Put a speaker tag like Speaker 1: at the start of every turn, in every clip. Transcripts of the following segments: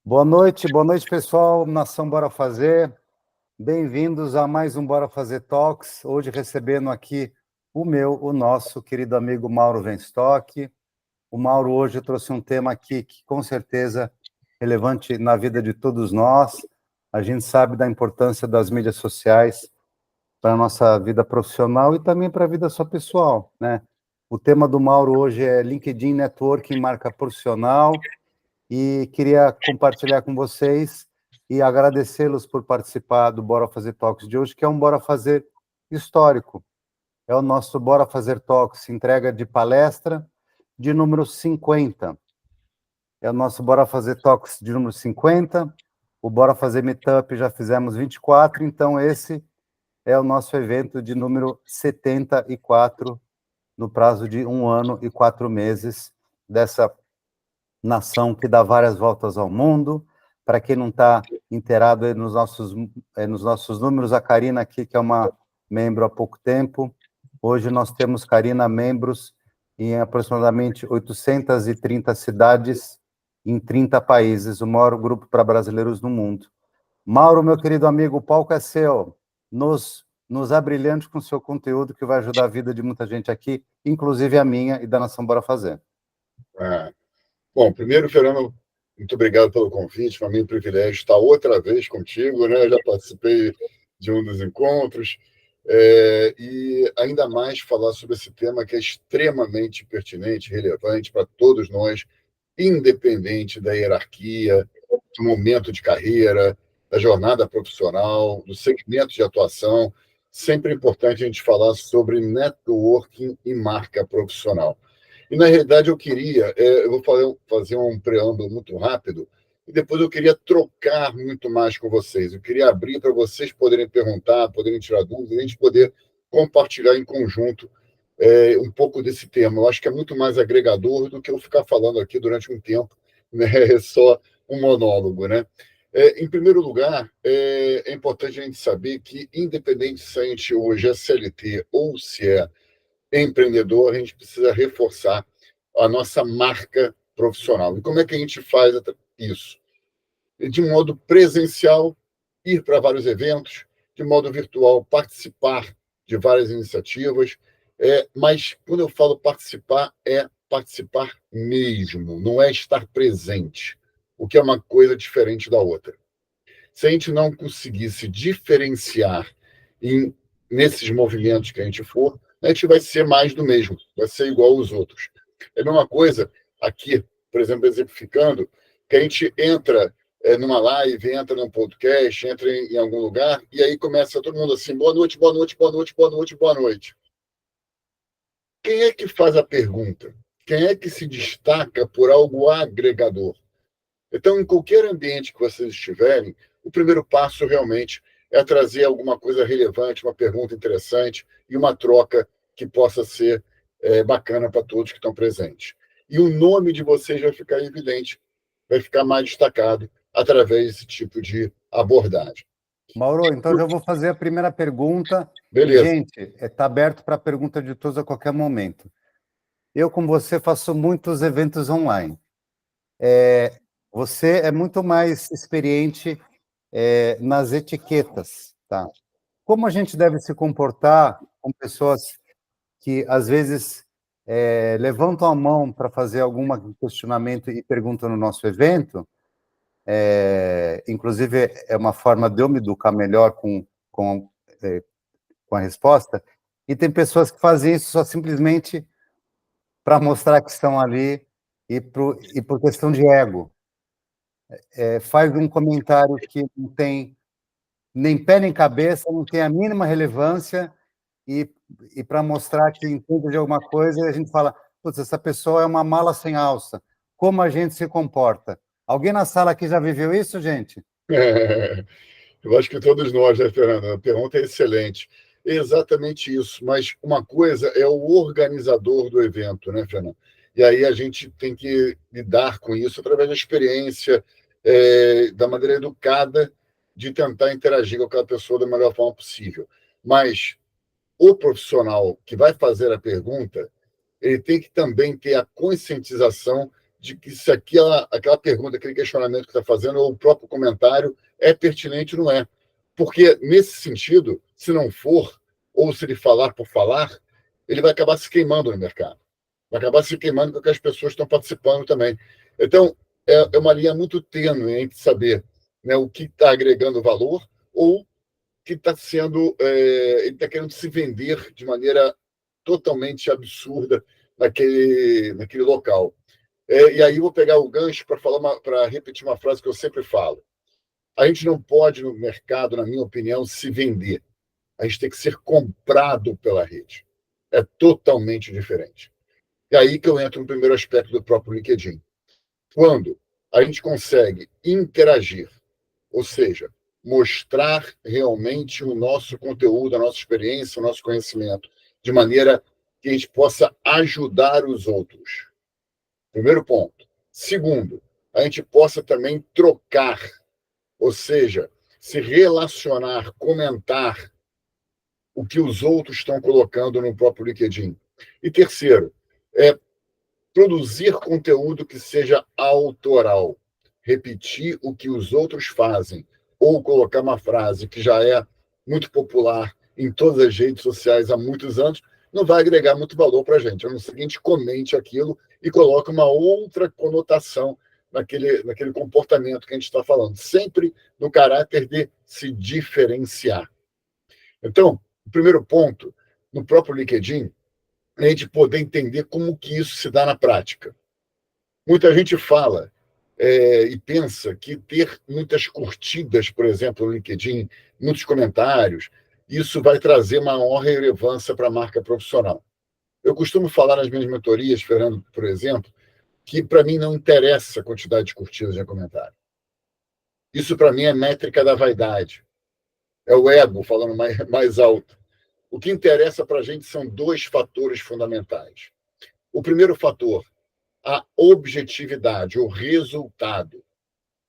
Speaker 1: Boa noite, pessoal. Nação Bora Fazer. Bem-vindos a mais um Bora Fazer Talks. Hoje recebendo aqui o nosso querido amigo Mauro Venstock. O Mauro hoje trouxe um tema aqui que com certeza é relevante na vida de todos nós. A gente sabe da importância das mídias sociais para a nossa vida profissional e também para a vida só pessoal, né? O tema do Mauro hoje é LinkedIn Networking, marca profissional. E queria compartilhar com vocês e agradecê-los por participar do Bora Fazer Talks de hoje, que é um Bora Fazer histórico. É o nosso Bora Fazer Talks, entrega de palestra de número 50. É o nosso Bora Fazer Talks de número 50. O Bora Fazer Meetup já fizemos 24, então esse é o nosso evento de número 74, no prazo de 1 ano e 4 meses, dessa nação que dá várias voltas ao mundo. Para quem não está inteirado nos nossos números, a Karina aqui, que é uma membro há pouco tempo. Hoje nós temos, Karina, membros em aproximadamente 830 cidades, em 30 países, o maior grupo para brasileiros no mundo. Mauro, meu querido amigo, o palco é seu. Nos abrilhante com o seu conteúdo, que vai ajudar a vida de muita gente aqui, inclusive a minha e da Nação Bora Fazer.
Speaker 2: Bom, primeiro, Fernando, muito obrigado pelo convite. Para mim é um privilégio estar outra vez contigo, né? Eu já participei de um dos encontros, e ainda mais falar sobre esse tema que é extremamente pertinente, relevante para todos nós, independente da hierarquia, do momento de carreira, da jornada profissional, do segmento de atuação. Sempre é importante a gente falar sobre networking e marca profissional. E, na realidade, eu vou fazer um preâmbulo muito rápido, e depois eu queria trocar muito mais com vocês. Eu queria abrir para vocês poderem perguntar, poderem tirar dúvidas, a gente poder compartilhar em conjunto um pouco desse tema. Eu acho que é muito mais agregador do que eu ficar falando aqui durante um tempo, né? É só um monólogo, né? Em primeiro lugar, é importante a gente saber que, independente se a gente hoje é CLT ou se é empreendedor, a gente precisa reforçar a nossa marca profissional. E como é que a gente faz isso? De modo presencial, ir para vários eventos, de modo virtual, participar de várias iniciativas, mas quando eu falo participar, é participar mesmo, não é estar presente, o que é uma coisa diferente da outra. Se a gente não conseguir se diferenciar nesses movimentos que a gente for, a gente vai ser mais do mesmo, vai ser igual aos outros. É a mesma coisa aqui, por exemplo, exemplificando, que a gente entra numa live, entra num podcast, entra em algum lugar, e aí começa todo mundo assim, boa noite, boa noite, boa noite, boa noite, boa noite. Quem é que faz a pergunta? Quem é que se destaca por algo agregador? Então, em qualquer ambiente que vocês estiverem, o primeiro passo realmente é trazer alguma coisa relevante, uma pergunta interessante e uma troca que possa ser bacana para todos que estão presentes. E o nome de vocês vai ficar evidente, vai ficar mais destacado através desse tipo de abordagem.
Speaker 1: Mauro, então já vou fazer a primeira pergunta.
Speaker 2: Beleza.
Speaker 1: E, gente, está aberto para pergunta de todos a qualquer momento. Eu, como você, faço muitos eventos online. Você é muito mais experiente nas etiquetas, tá? Como a gente deve se comportar com pessoas que, às vezes, levantam a mão para fazer algum questionamento e perguntam no nosso evento, inclusive é uma forma de eu me educar melhor com a resposta, e tem pessoas que fazem isso só simplesmente para mostrar que estão ali e por questão de ego. Faz um comentário que não tem nem pé nem cabeça, não tem a mínima relevância, e para mostrar que entende de alguma coisa, a gente fala, putz, essa pessoa é uma mala sem alça. Como a gente se comporta? Alguém na sala aqui já viveu isso, gente?
Speaker 2: Eu acho que todos nós, né, Fernando? A pergunta é excelente. É exatamente isso. Mas uma coisa é o organizador do evento, né, Fernando? E aí a gente tem que lidar com isso através da experiência, da maneira educada de tentar interagir com aquela pessoa da melhor forma possível. Mas o profissional que vai fazer a pergunta, ele tem que também ter a conscientização de que se aquela pergunta, aquele questionamento que está fazendo, ou o próprio comentário, é pertinente ou não é. Porque, nesse sentido, se não for, ou se ele falar por falar, ele vai acabar se queimando no mercado. Vai acabar se queimando porque as pessoas estão participando também. Então, é uma linha muito tênue entre saber, né, o que está agregando valor ou que está sendo. Ele está querendo se vender de maneira totalmente absurda naquele local. E aí vou pegar o gancho para repetir uma frase que eu sempre falo. A gente não pode, no mercado, na minha opinião, se vender. A gente tem que ser comprado pela rede. É totalmente diferente. E aí que eu entro no primeiro aspecto do próprio LinkedIn. Quando a gente consegue interagir, ou seja, mostrar realmente o nosso conteúdo, a nossa experiência, o nosso conhecimento, de maneira que a gente possa ajudar os outros. Primeiro ponto. Segundo, a gente possa também trocar, ou seja, se relacionar, comentar o que os outros estão colocando no próprio LinkedIn. E terceiro, produzir conteúdo que seja autoral, repetir o que os outros fazem, ou colocar uma frase que já é muito popular em todas as redes sociais há muitos anos, não vai agregar muito valor para a gente. É o seguinte, comente aquilo e coloque uma outra conotação naquele comportamento que a gente está falando, sempre no caráter de se diferenciar. Então, o primeiro ponto, no próprio LinkedIn, é a gente poder entender como que isso se dá na prática. Muita gente fala e pensa que ter muitas curtidas, por exemplo, no LinkedIn, muitos comentários, isso vai trazer maior relevância para a marca profissional. Eu costumo falar nas minhas mentorias, Fernando, por exemplo, que para mim não interessa a quantidade de curtidas em comentário. Isso para mim é métrica da vaidade. É o ego falando mais alto. O que interessa para a gente são dois fatores fundamentais. O primeiro fator, a objetividade, o resultado.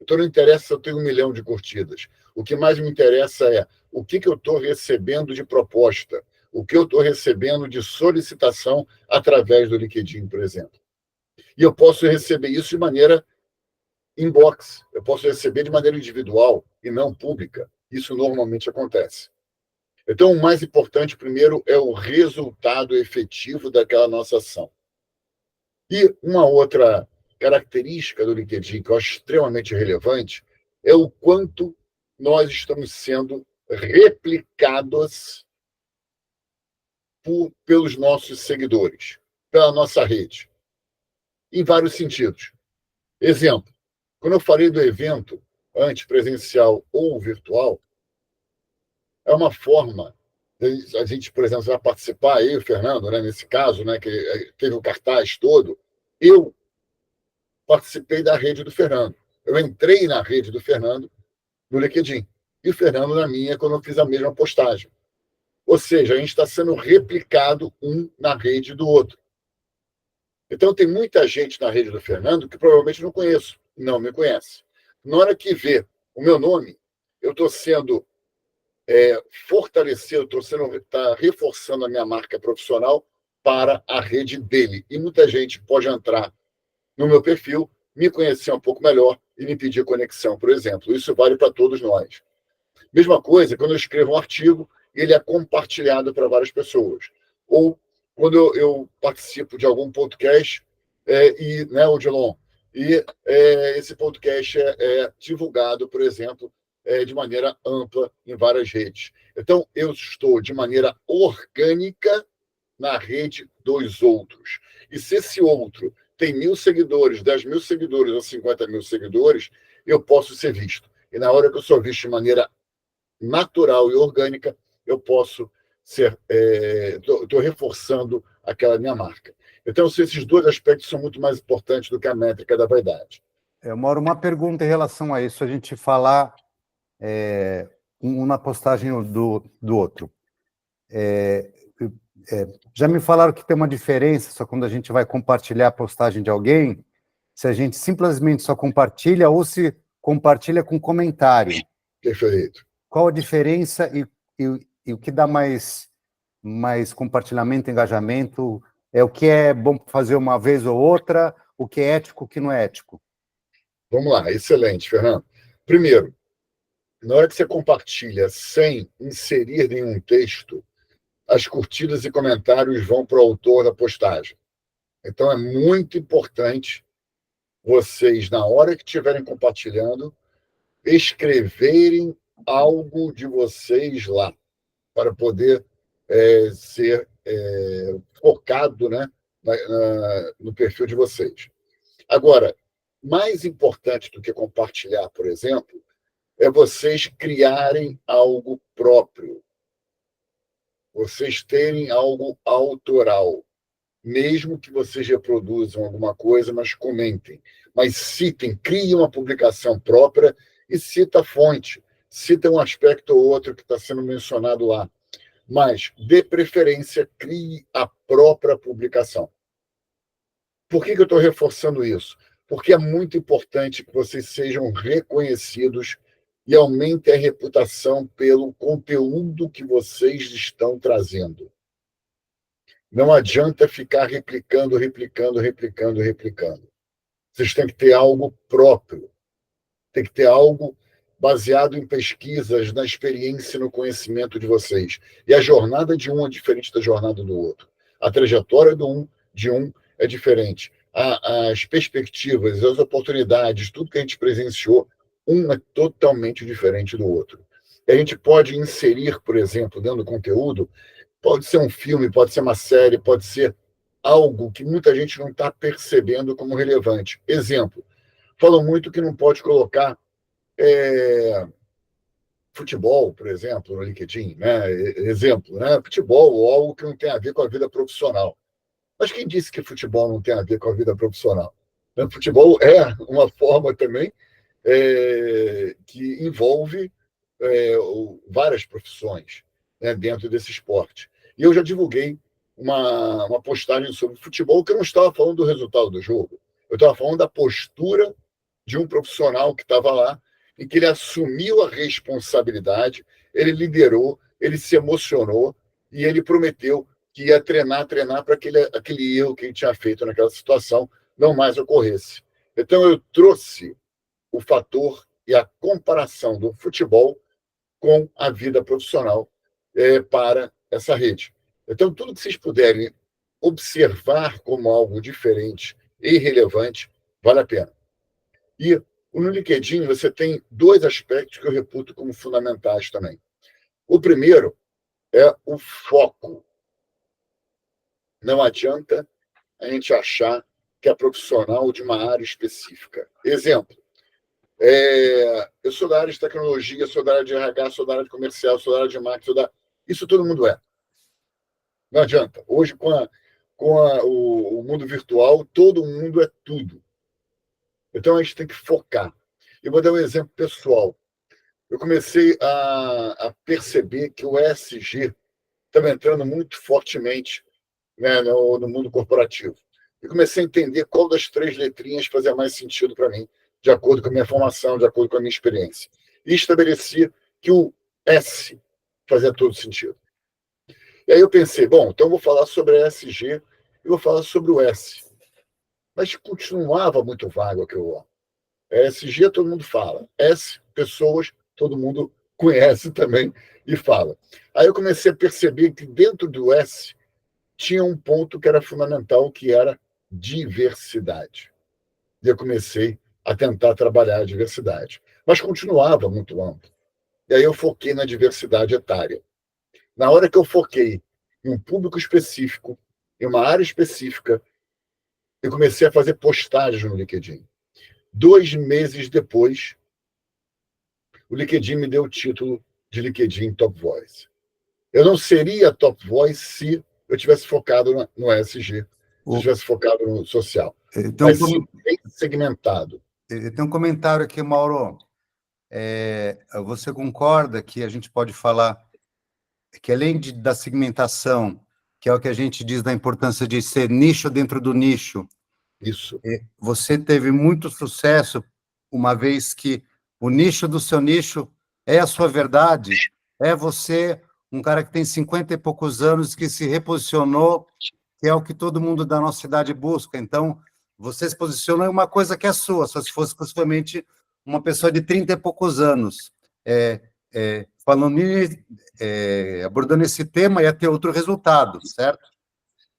Speaker 2: Então, não interessa se eu tenho 1 milhão de curtidas. O que mais me interessa é o que eu estou recebendo de proposta, o que eu estou recebendo de solicitação através do LinkedIn, por exemplo. E eu posso receber isso de maneira inbox, eu posso receber de maneira individual e não pública. Isso normalmente acontece. Então, o mais importante, primeiro, é o resultado efetivo daquela nossa ação. E uma outra característica do LinkedIn que eu acho extremamente relevante é o quanto nós estamos sendo replicados pelos nossos seguidores, pela nossa rede, em vários sentidos. Exemplo, quando eu falei do evento, antes presencial ou virtual, é uma forma a gente, por exemplo, vai participar, eu e o Fernando, né, nesse caso, né, que teve o cartaz todo, eu participei da rede do Fernando. Eu entrei na rede do Fernando no LinkedIn. E o Fernando na minha, quando eu fiz a mesma postagem. Ou seja, a gente está sendo replicado um na rede do outro. Então, tem muita gente na rede do Fernando que provavelmente não conheço, não me conhece. Na hora que vê o meu nome, eu estou sendo fortalecido, está reforçando a minha marca profissional para a rede dele. E muita gente pode entrar no meu perfil, me conhecer um pouco melhor e me pedir conexão, por exemplo. Isso vale para todos nós. Mesma coisa quando eu escrevo um artigo, ele é compartilhado para várias pessoas. Ou quando eu participo de algum podcast, né, Odilon, e esse podcast é divulgado, por exemplo, de maneira ampla em várias redes. Então, eu estou de maneira orgânica na rede dos outros. E se esse outro tem 1.000 seguidores, 10.000 seguidores ou 50.000 seguidores, eu posso ser visto. E na hora que eu sou visto de maneira natural e orgânica, eu posso ser. Estou reforçando aquela minha marca. Então, esses dois aspectos são muito mais importantes do que a métrica da vaidade.
Speaker 1: Mauro, uma pergunta em relação a isso, a gente falar um na postagem do outro. Já me falaram que tem uma diferença só quando a gente vai compartilhar a postagem de alguém, se a gente simplesmente só compartilha ou se compartilha com comentário.
Speaker 2: Perfeito.
Speaker 1: Qual a diferença e o que dá mais compartilhamento, engajamento? É o que é bom fazer uma vez ou outra, o que é ético e o que não é ético?
Speaker 2: Vamos lá, excelente, Fernando. Primeiro, na hora que você compartilha sem inserir nenhum texto, as curtidas e comentários vão para o autor da postagem. Então, é muito importante vocês, na hora que estiverem compartilhando, escreverem algo de vocês lá, para poder ser focado, né, no perfil de vocês. Agora, mais importante do que compartilhar, por exemplo, é vocês criarem algo próprio, vocês terem algo autoral, mesmo que vocês reproduzam alguma coisa, mas comentem, mas citem, criem uma publicação própria e cita a fonte, cita um aspecto ou outro que está sendo mencionado lá, mas, de preferência, crie a própria publicação. Por que eu estou reforçando isso? Porque é muito importante que vocês sejam reconhecidos e aumentem a reputação pelo conteúdo que vocês estão trazendo. Não adianta ficar replicando. Vocês têm que ter algo próprio. Tem que ter algo baseado em pesquisas, na experiência e no conhecimento de vocês. E a jornada de um é diferente da jornada do outro. A trajetória de um é diferente. As perspectivas, as oportunidades, tudo que a gente presenciou, um é totalmente diferente do outro. E a gente pode inserir, por exemplo, dentro do conteúdo, pode ser um filme, pode ser uma série, pode ser algo que muita gente não está percebendo como relevante. Exemplo, falam muito que não pode colocar futebol, por exemplo, no LinkedIn, né? Exemplo, né? Futebol ou algo que não tem a ver com a vida profissional. Mas quem disse que futebol não tem a ver com a vida profissional? Futebol é uma forma também que envolve várias profissões, né, dentro desse esporte. E eu já divulguei uma postagem sobre futebol que eu não estava falando do resultado do jogo. Eu estava falando da postura de um profissional que estava lá, em que ele assumiu a responsabilidade, ele liderou, ele se emocionou e ele prometeu que ia treinar para aquele erro que ele tinha feito naquela situação não mais ocorresse. Então, eu trouxe o fator e a comparação do futebol com a vida profissional para essa rede. Então, tudo que vocês puderem observar como algo diferente e relevante, vale a pena. E no LinkedIn você tem dois aspectos que eu reputo como fundamentais também. O primeiro é o foco. Não adianta a gente achar que é profissional de uma área específica. Exemplo, eu sou da área de tecnologia, sou da área de RH, sou da área de comercial, sou da área de marketing, isso todo mundo é. Não adianta. Hoje, com o mundo virtual, todo mundo é tudo. Então, a gente tem que focar. Eu vou dar um exemplo pessoal. Eu comecei a perceber que o ESG estava entrando muito fortemente, né, no mundo corporativo. E comecei a entender qual das três letrinhas fazia mais sentido para mim, de acordo com a minha formação, de acordo com a minha experiência. E estabeleci que o S fazia todo sentido. E aí eu pensei, bom, então eu vou falar sobre a ESG e vou falar sobre o S. Mas continuava muito vago aquilo lá. ESG todo mundo fala. S, pessoas, todo mundo conhece também e fala. Aí eu comecei a perceber que dentro do S tinha um ponto que era fundamental, que era diversidade. E eu comecei a tentar trabalhar a diversidade. Mas continuava muito amplo. E aí eu foquei na diversidade etária. Na hora que eu foquei em um público específico, em uma área específica, eu comecei a fazer postagens no LinkedIn. 2 meses depois, o LinkedIn me deu o título de LinkedIn Top Voice. Eu não seria Top Voice se eu tivesse focado no ESG, se eu tivesse focado no social.
Speaker 1: Então,
Speaker 2: mas sim, bem segmentado.
Speaker 1: Tem um comentário aqui, Mauro. Você concorda que a gente pode falar que, além da segmentação, que é o que a gente diz da importância de ser nicho dentro do nicho,
Speaker 2: Isso.
Speaker 1: Você teve muito sucesso, uma vez que o nicho do seu nicho é a sua verdade, é você, um cara que tem 50 e poucos anos, que se reposicionou, que é o que todo mundo da nossa idade busca. Então, você se posiciona em uma coisa que é sua, só se fosse possivelmente uma pessoa de 30 e poucos anos. Falando abordando esse tema, ia ter outro resultado, certo?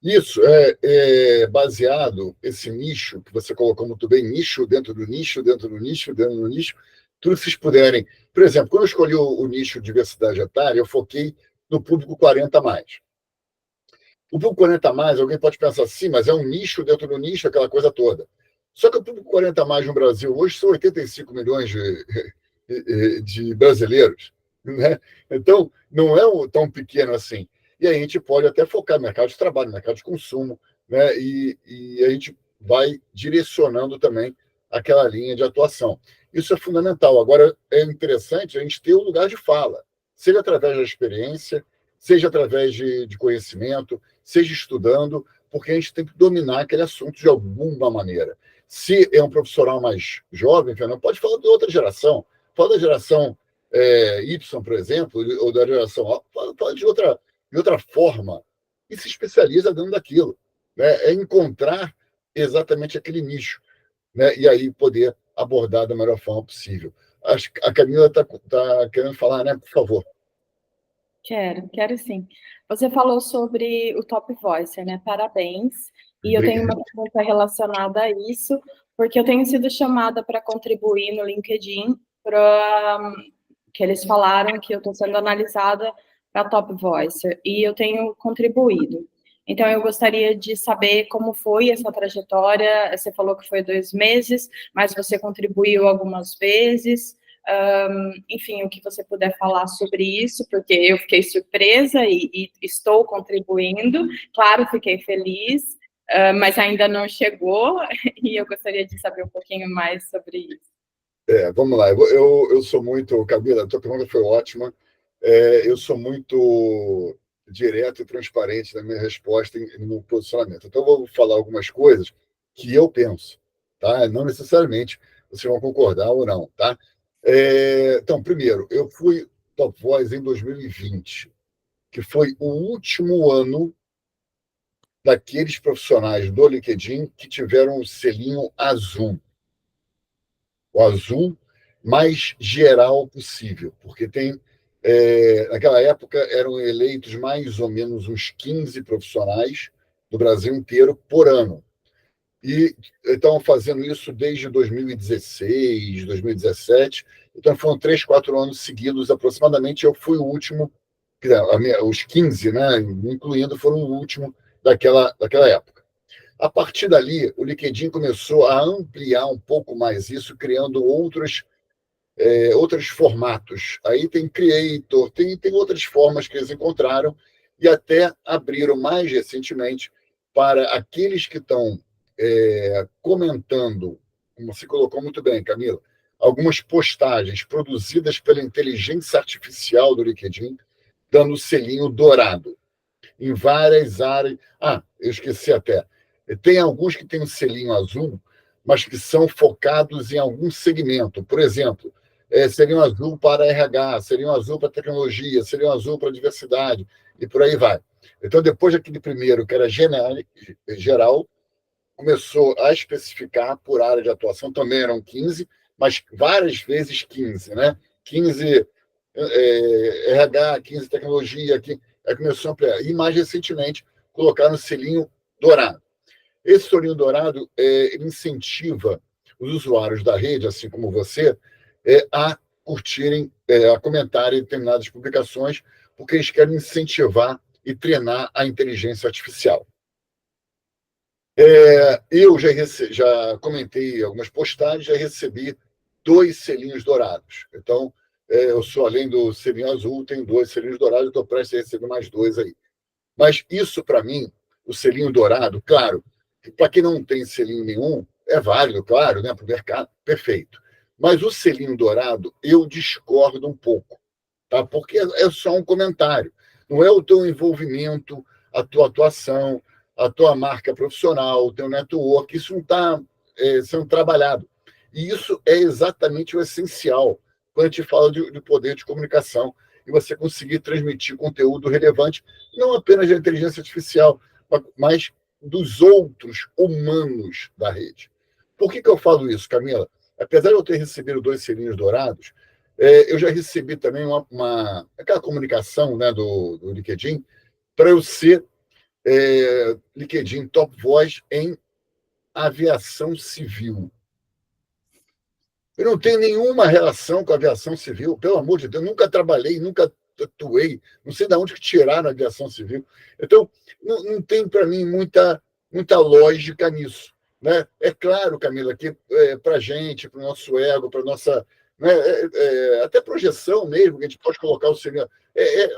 Speaker 2: Isso é baseado, esse nicho que você colocou muito bem, nicho dentro do nicho, dentro do nicho, dentro do nicho, tudo que vocês puderem. Por exemplo, quando eu escolhi o nicho diversidade etária, eu foquei no público 40 a mais. O público 40 a mais, alguém pode pensar assim, mas é um nicho dentro do nicho, aquela coisa toda. Só que o público 40 a mais no Brasil hoje são 85 milhões de brasileiros, né? Então, não é tão pequeno assim. E aí a gente pode até focar no mercado de trabalho, no mercado de consumo, né? E a gente vai direcionando também aquela linha de atuação. Isso é fundamental. Agora, é interessante a gente ter um lugar de fala, seja através da experiência, seja através de conhecimento, seja estudando, porque a gente tem que dominar aquele assunto de alguma maneira. Se é um profissional mais jovem, Fernando, pode falar de outra geração, fala da geração Y, por exemplo, ou da geração A, fala de outra forma, e se especializa dentro daquilo. Né? É encontrar exatamente aquele nicho, né? E aí poder abordar da melhor forma possível. Acho que a Camila está querendo falar, né? Por favor.
Speaker 3: Quero sim. Você falou sobre o Top Voice, né? Parabéns. E eu tenho uma pergunta relacionada a isso, porque eu tenho sido chamada para contribuir no LinkedIn, que eles falaram que eu estou sendo analisada para Top Voice, e eu tenho contribuído. Então, eu gostaria de saber como foi essa trajetória. Você falou que foi 2 meses, mas você contribuiu algumas vezes. Enfim, o que você puder falar sobre isso, porque eu fiquei surpresa e estou contribuindo. Claro, fiquei feliz, mas ainda não chegou, e eu gostaria de saber um pouquinho mais sobre isso.
Speaker 2: Vamos lá. Eu sou muito... Camila, a tua pergunta foi ótima. Eu sou muito direto e transparente na minha resposta no posicionamento. Então, eu vou falar algumas coisas que eu penso, tá? Não necessariamente vocês vão concordar ou não, tá? Então, primeiro, eu fui Top Voice em 2020, que foi o último ano daqueles profissionais do LinkedIn que tiveram o selinho azul. O azul mais geral possível, porque naquela época eram eleitos mais ou menos uns 15 profissionais do Brasil inteiro por ano. E estão fazendo isso desde 2016, 2017. Então foram 3, 4 anos seguidos aproximadamente. Eu fui o último, os 15, né, incluindo, foram o último daquela época. A partir dali, o LinkedIn começou a ampliar um pouco mais isso, criando outros formatos. Aí tem Creator, tem outras formas que eles encontraram e até abriram mais recentemente para aqueles que estão comentando, como você colocou muito bem, Camila, algumas postagens produzidas pela inteligência artificial do LinkedIn, dando o selinho dourado em várias áreas. Eu esqueci até. Tem alguns que têm um selinho azul, mas que são focados em algum segmento. Por exemplo, selinho azul para RH, selinho azul para tecnologia, selinho azul para diversidade, e por aí vai. Então, depois daquele primeiro, que era geral, começou a especificar por área de atuação, também eram 15, mas várias vezes 15, né? 15 RH, 15 tecnologia, aí começou a ampliar. E mais recentemente, colocaram o selinho dourado. Esse selinho dourado incentiva os usuários da rede, assim como você, a curtirem, a comentarem determinadas publicações, porque eles querem incentivar e treinar a inteligência artificial. Eu já comentei algumas postagens, já recebi 2 selinhos dourados. Então, eu sou, além do selinho azul, tenho 2 selinhos dourados, estou prestes a receber mais 2 aí. Mas isso, para mim, o selinho dourado, claro, para quem não tem selinho nenhum, é válido, claro, né, para o mercado, perfeito. Mas o selinho dourado, eu discordo um pouco, tá? Porque é só um comentário. Não é o teu envolvimento, a tua atuação, a tua marca profissional, o teu network, isso não está sendo trabalhado. E isso é exatamente o essencial quando a gente fala de poder de comunicação e você conseguir transmitir conteúdo relevante, não apenas da inteligência artificial, mas dos outros humanos da rede. Por que eu falo isso, Camila? Apesar de eu ter recebido 2 selinhos dourados, eu já recebi também aquela comunicação, né, do LinkedIn para eu ser LinkedIn Top Voice em aviação civil. Eu não tenho nenhuma relação com a aviação civil, pelo amor de Deus, nunca trabalhei, nunca atuei, não sei de onde que tiraram a aviação civil. Então, não tem para mim muita lógica nisso. Né? É claro, Camila, que para a gente, para o nosso ego, para a nossa. Né, até projeção mesmo, que a gente pode colocar o seria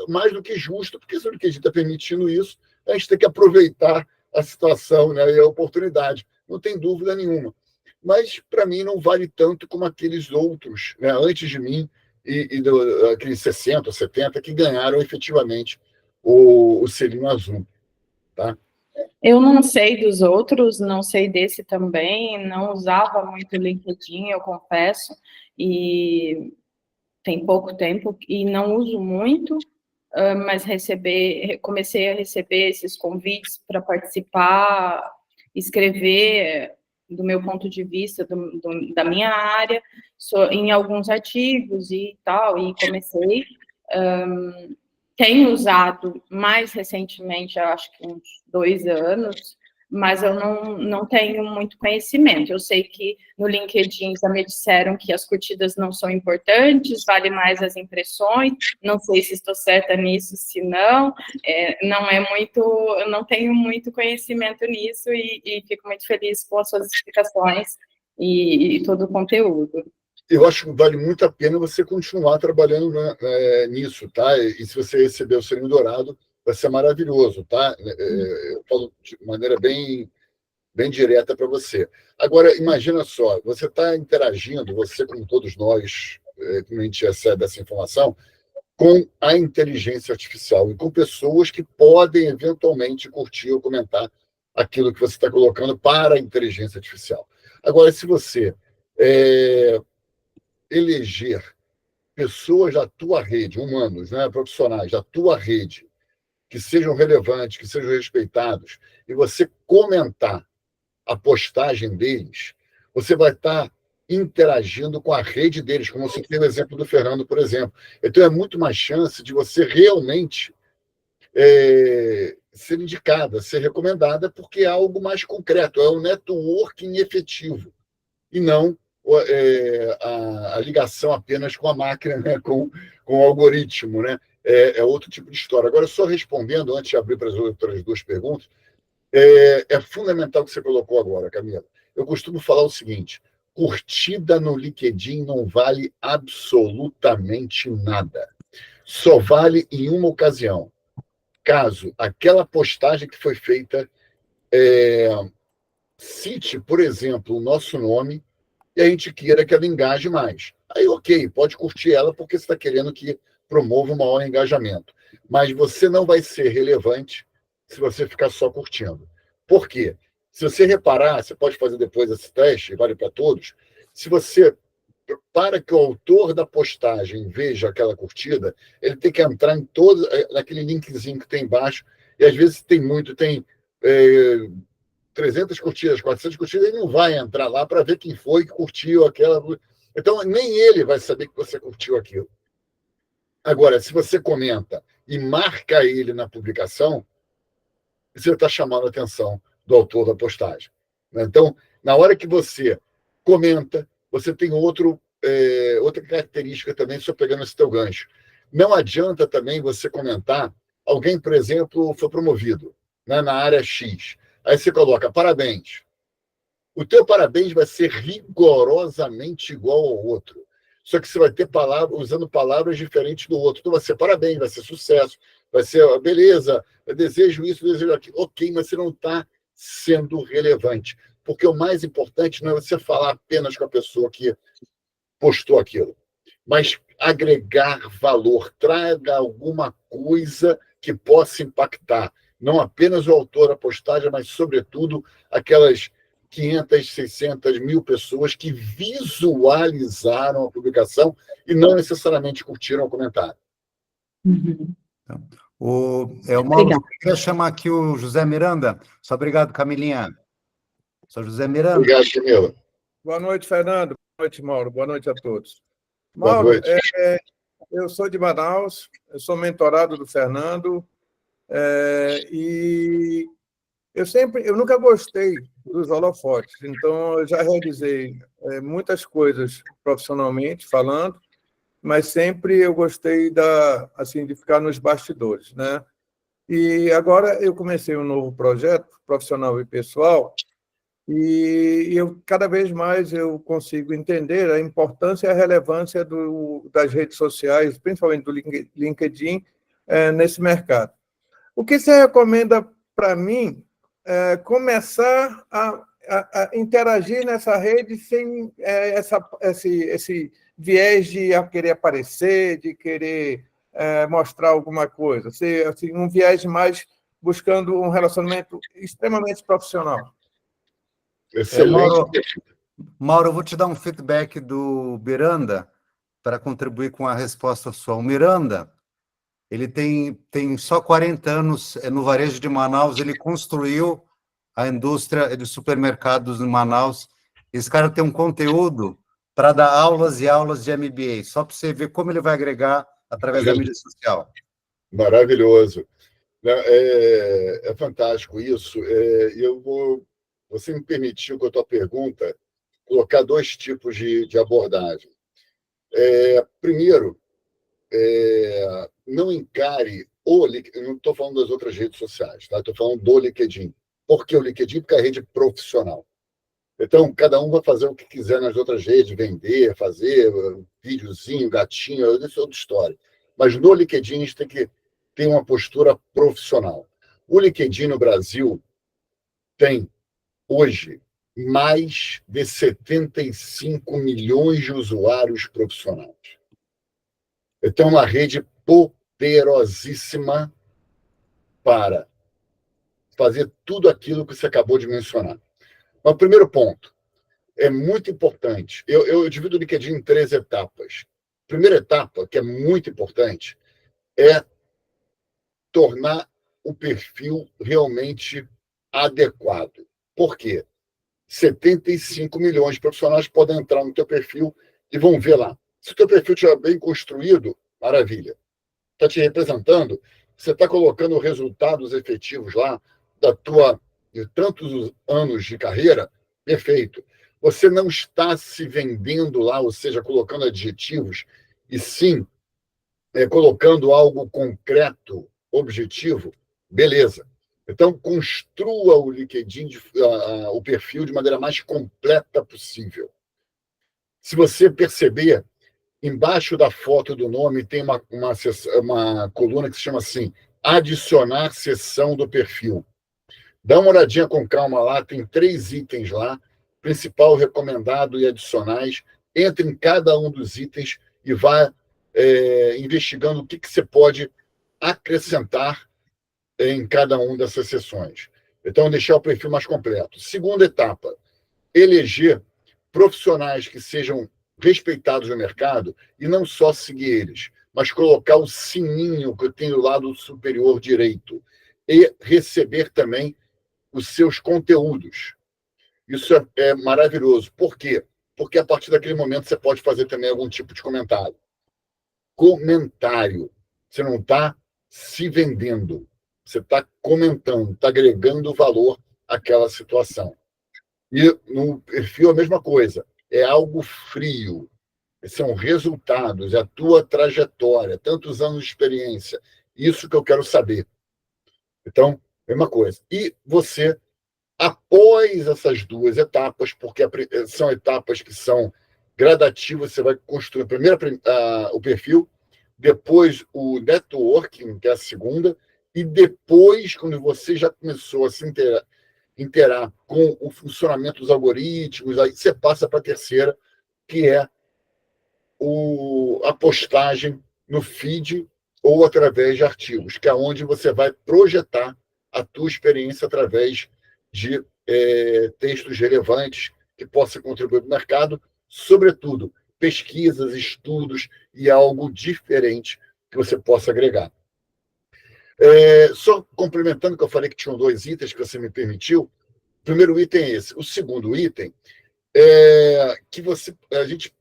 Speaker 2: mais do que justo, porque se o LinkedIn está permitindo isso, a gente tem que aproveitar a situação, né, e a oportunidade. Não tem dúvida nenhuma. Mas, para mim, não vale tanto como aqueles outros, né, antes de mim, aqueles 60, 70, que ganharam efetivamente o selinho azul. Tá?
Speaker 3: Eu não sei dos outros, não sei desse também, não usava muito o LinkedIn, eu confesso, e tem pouco tempo, e não uso muito, mas comecei a receber esses convites para participar, escrever do meu ponto de vista, da minha área, em alguns artigos e tal, e comecei. Tenho usado mais recentemente, acho que uns 2 anos, mas eu não tenho muito conhecimento. Eu sei que no LinkedIn já me disseram que as curtidas não são importantes, vale mais as impressões. Não sei se estou certa nisso, se não. Não é muito, eu não tenho muito conhecimento nisso e fico muito feliz com as suas explicações e todo o conteúdo.
Speaker 2: Eu acho que vale muito a pena você continuar trabalhando nisso, tá? E se você receber o selinho dourado, vai ser maravilhoso, tá? Eu falo de maneira bem direta para você. Agora, imagina só, você está interagindo, você como todos nós, como a gente recebe essa informação, com a inteligência artificial e com pessoas que podem eventualmente curtir ou comentar aquilo que você está colocando para a inteligência artificial. Agora, se você eleger pessoas da tua rede, humanos, né, profissionais da tua rede, que sejam relevantes, que sejam respeitados, e você comentar a postagem deles, você vai estar interagindo com a rede deles, como você tem o exemplo do Fernando, por exemplo. Então, é muito mais chance de você realmente ser indicada, ser recomendada, porque é algo mais concreto, é um networking efetivo, e não a ligação apenas com a máquina, né, com o algoritmo. Né? É outro tipo de história. Agora, só respondendo, antes de abrir para as outras 2 perguntas, é fundamental o que você colocou agora, Camila. Eu costumo falar o seguinte: curtida no LinkedIn não vale absolutamente nada. Só vale em uma ocasião. Caso aquela postagem que foi feita cite, por exemplo, o nosso nome e a gente queira que ela engaje mais. Aí, ok, pode curtir ela porque você está querendo que promova um maior engajamento. Mas você não vai ser relevante se você ficar só curtindo. Por quê? Se você reparar, você pode fazer depois esse teste, vale para todos, se você, para que o autor da postagem veja aquela curtida, ele tem que entrar em naquele linkzinho que tem embaixo, e às vezes tem 300 curtidas, 400 curtidas, ele não vai entrar lá para ver quem foi que curtiu aquela. Então, nem ele vai saber que você curtiu aquilo. Agora, se você comenta e marca ele na publicação, você está chamando a atenção do autor da postagem. Então, na hora que você comenta, você tem outra característica também, só pegando esse teu gancho. Não adianta também você comentar, alguém, por exemplo, foi promovido, né, na área X. Aí você coloca, parabéns. O teu parabéns vai ser rigorosamente igual ao outro. Só que você vai ter usando palavras diferentes do outro. Então vai ser parabéns, vai ser sucesso, vai ser beleza, eu desejo isso, desejo aquilo. Ok, mas você não está sendo relevante. Porque o mais importante não é você falar apenas com a pessoa que postou aquilo, mas agregar valor, traga alguma coisa que possa impactar não apenas o autor da postagem, mas, sobretudo, aquelas 500, 600 mil pessoas que visualizaram a publicação e não necessariamente curtiram o comentário.
Speaker 1: Uhum. Mauro, queria chamar aqui o José Miranda. Só obrigado, Camilinha. Sou José Miranda.
Speaker 2: Obrigado, Camila.
Speaker 4: Boa noite, Fernando. Boa noite, Mauro. Boa noite a todos.
Speaker 2: Boa
Speaker 4: Mauro,
Speaker 2: noite.
Speaker 4: eu sou de Manaus, eu sou mentorado do Fernando, e eu nunca gostei dos holofotes, então eu já realizei muitas coisas profissionalmente falando, mas sempre eu gostei de ficar nos bastidores, né? E agora eu comecei um novo projeto profissional e pessoal, e cada vez mais eu consigo entender a importância e a relevância das redes sociais, principalmente do LinkedIn, nesse mercado. O que você recomenda para mim começar a interagir nessa rede sem esse viés de querer aparecer, de querer mostrar alguma coisa, ser assim, um viés mais buscando um relacionamento extremamente profissional?
Speaker 2: Excelente.
Speaker 1: Mauro, eu vou te dar um feedback do Miranda para contribuir com a resposta sua. O Miranda, ele tem só 40 anos no varejo de Manaus, ele construiu a indústria de supermercados em Manaus. Esse cara tem um conteúdo para dar aulas e aulas de MBA, só para você ver como ele vai agregar através da mídia social.
Speaker 2: Maravilhoso. É fantástico isso. Você me permitiu, com a tua pergunta, colocar dois tipos de abordagem. Primeiro, não encare eu não estou falando das outras redes sociais, tá? Estou falando do LinkedIn. Por que o LinkedIn? Porque é a rede profissional. Então, cada um vai fazer o que quiser nas outras redes, vender, fazer videozinho, gatinho, isso é outra história. Mas no LinkedIn, a gente tem que ter uma postura profissional. O LinkedIn no Brasil tem, hoje, mais de 75 milhões de usuários profissionais. Então, uma rede poderosíssima para fazer tudo aquilo que você acabou de mencionar. Mas o primeiro ponto é muito importante. Eu divido o LinkedIn em 3 etapas. A primeira etapa, que é muito importante, é tornar o perfil realmente adequado. Por quê? 75 milhões de profissionais podem entrar no teu perfil e vão ver lá. Se o teu perfil estiver bem construído, maravilha. Está te representando, você está colocando resultados efetivos lá de tantos anos de carreira, perfeito. Você não está se vendendo lá, ou seja, colocando adjetivos, e sim colocando algo concreto, objetivo, beleza. Então, construa o LinkedIn, o perfil, de maneira mais completa possível. Se você perceber, embaixo da foto do nome tem uma coluna que se chama assim, adicionar seção do perfil. Dá uma olhadinha com calma lá, tem 3 itens lá, principal, recomendado e adicionais. Entre em cada um dos itens e vá investigando o que você pode acrescentar em cada uma dessas sessões. Então, deixar o perfil mais completo. Segunda etapa, eleger profissionais que sejam respeitados no mercado e não só seguir eles, mas colocar o sininho que tem do lado superior direito e receber também os seus conteúdos. Isso é maravilhoso. Por quê? Porque a partir daquele momento você pode fazer também algum tipo de comentário. Comentário. Você não está se vendendo. Você está comentando, está agregando valor àquela situação. E no perfil a mesma coisa. É algo frio. São resultados, é a tua trajetória, tantos anos de experiência. Isso que eu quero saber. Então, mesma coisa. E você, após essas 2 etapas, porque são etapas que são gradativas, você vai construir primeiro o perfil, depois o networking, que é a segunda, e depois, quando você já começou a se interar com o funcionamento dos algoritmos, aí você passa para a terceira, que é a postagem no feed ou através de artigos, que é onde você vai projetar a tua experiência através de textos relevantes que possam contribuir para o mercado, sobretudo pesquisas, estudos e algo diferente que você possa agregar. Só complementando que eu falei que tinham 2 itens que você me permitiu. O primeiro item é esse. O segundo item é que a gente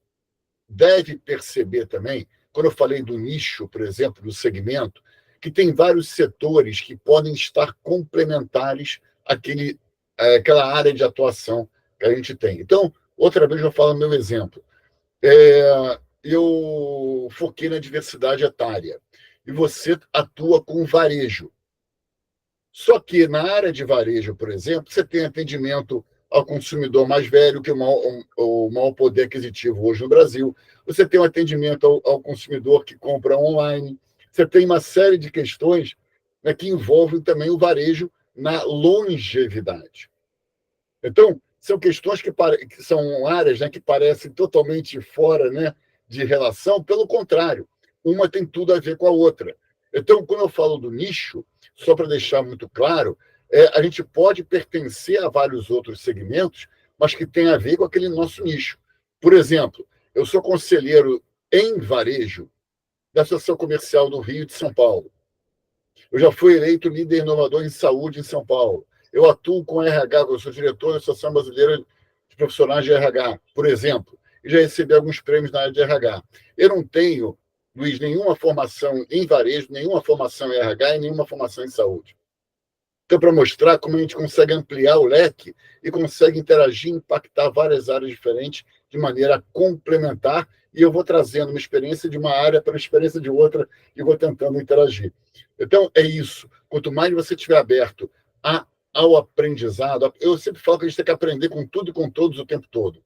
Speaker 2: deve perceber também, quando eu falei do nicho, por exemplo, do segmento, que tem vários setores que podem estar complementares àquela área de atuação que a gente tem. Então, outra vez eu falo meu exemplo. Eu foquei na diversidade etária e você atua com varejo. Só que na área de varejo, por exemplo, você tem atendimento ao consumidor mais velho, que é o maior poder aquisitivo hoje no Brasil. Você tem um atendimento ao consumidor que compra online. Você tem uma série de questões, né, que envolvem também o varejo na longevidade. Então, são questões que são áreas, né, que parecem totalmente fora, né, de relação. Pelo contrário, uma tem tudo a ver com a outra. Então, quando eu falo do nicho, só para deixar muito claro, a gente pode pertencer a vários outros segmentos, mas que tem a ver com aquele nosso nicho. Por exemplo, eu sou conselheiro em varejo da Associação Comercial do Rio de São Paulo. Eu já fui eleito líder inovador em saúde em São Paulo. Eu atuo com RH, eu sou diretor da Associação Brasileira de Profissionais de RH, por exemplo, e já recebi alguns prêmios na área de RH. Eu não tenho, Luiz, nenhuma formação em varejo, nenhuma formação em RH e nenhuma formação em saúde. Então, para mostrar como a gente consegue ampliar o leque e consegue interagir e impactar várias áreas diferentes de maneira complementar, e eu vou trazendo uma experiência de uma área para a experiência de outra e vou tentando interagir. Então, é isso. Quanto mais você estiver aberto ao aprendizado, eu sempre falo que a gente tem que aprender com tudo e com todos o tempo todo.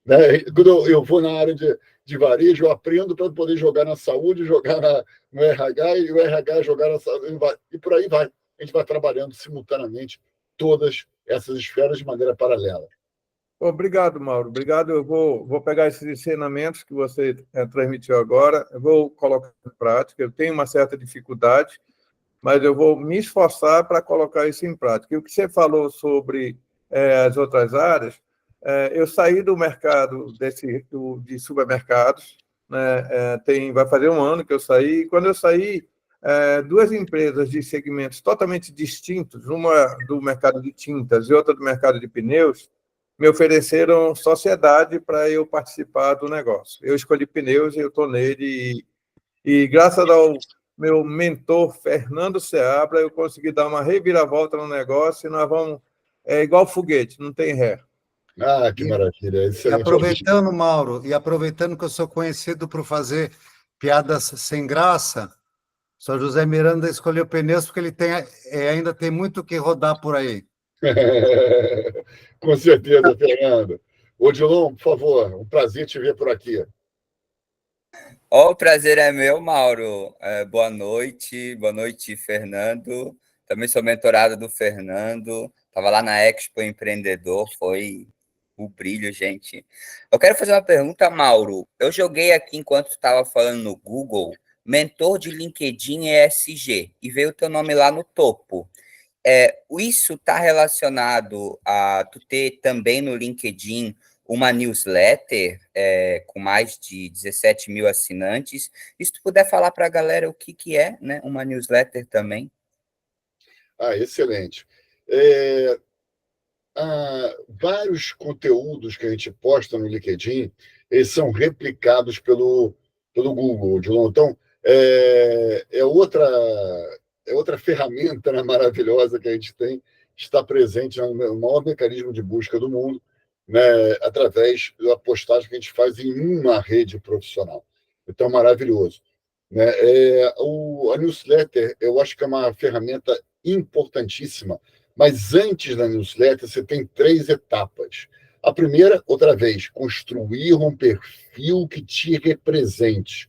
Speaker 2: Né? Quando eu vou na área de varejo, eu aprendo para poder jogar na saúde, jogar no RH, e o RH jogar na saúde, e por aí vai. A gente vai trabalhando simultaneamente todas essas esferas de maneira paralela.
Speaker 4: Obrigado, Mauro. Obrigado. Eu vou pegar esses ensinamentos que você transmitiu agora, eu vou colocar em prática. Eu tenho uma certa dificuldade, mas eu vou me esforçar para colocar isso em prática. E o que você falou sobre as outras áreas, eu saí do mercado de supermercados, né? Vai fazer 1 ano que eu saí, e quando eu saí, 2 empresas de segmentos totalmente distintos, uma do mercado de tintas e outra do mercado de pneus, me ofereceram sociedade para eu participar do negócio. Eu escolhi pneus e eu estou nele, e graças ao meu mentor, Fernando Seabra, eu consegui dar uma reviravolta no negócio e nós vamos... É igual foguete, não tem ré.
Speaker 2: Ah, que maravilha. Excelente.
Speaker 1: E aproveitando, Mauro, aproveitando que eu sou conhecido por fazer piadas sem graça, o Sr. José Miranda escolheu pneus porque ele ainda tem muito o que rodar por aí.
Speaker 2: Com certeza, Fernando. Odilon, por favor, um prazer te ver por aqui.
Speaker 5: O prazer é meu, Mauro. Boa noite, Fernando. Também sou mentorado do Fernando. Estava lá na Expo Empreendedor, foi o brilho, gente. Eu quero fazer uma pergunta, Mauro. Eu joguei aqui, enquanto estava falando no Google, mentor de LinkedIn ESG, e veio o teu nome lá no topo. Isso está relacionado a tu ter também no LinkedIn uma newsletter com mais de 17 mil assinantes. E se tu puder falar para a galera o que é, né, uma newsletter também.
Speaker 2: Excelente. Vários conteúdos que a gente posta no LinkedIn, eles são replicados pelo Google. Então, é outra ferramenta, né, maravilhosa que a gente tem, está presente no maior mecanismo de busca do mundo, né, através da postagem que a gente faz em uma rede profissional. Então, maravilhoso. Né? A newsletter, eu acho que é uma ferramenta importantíssima, mas antes da newsletter, você tem 3 etapas. A primeira, outra vez, construir um perfil que te represente.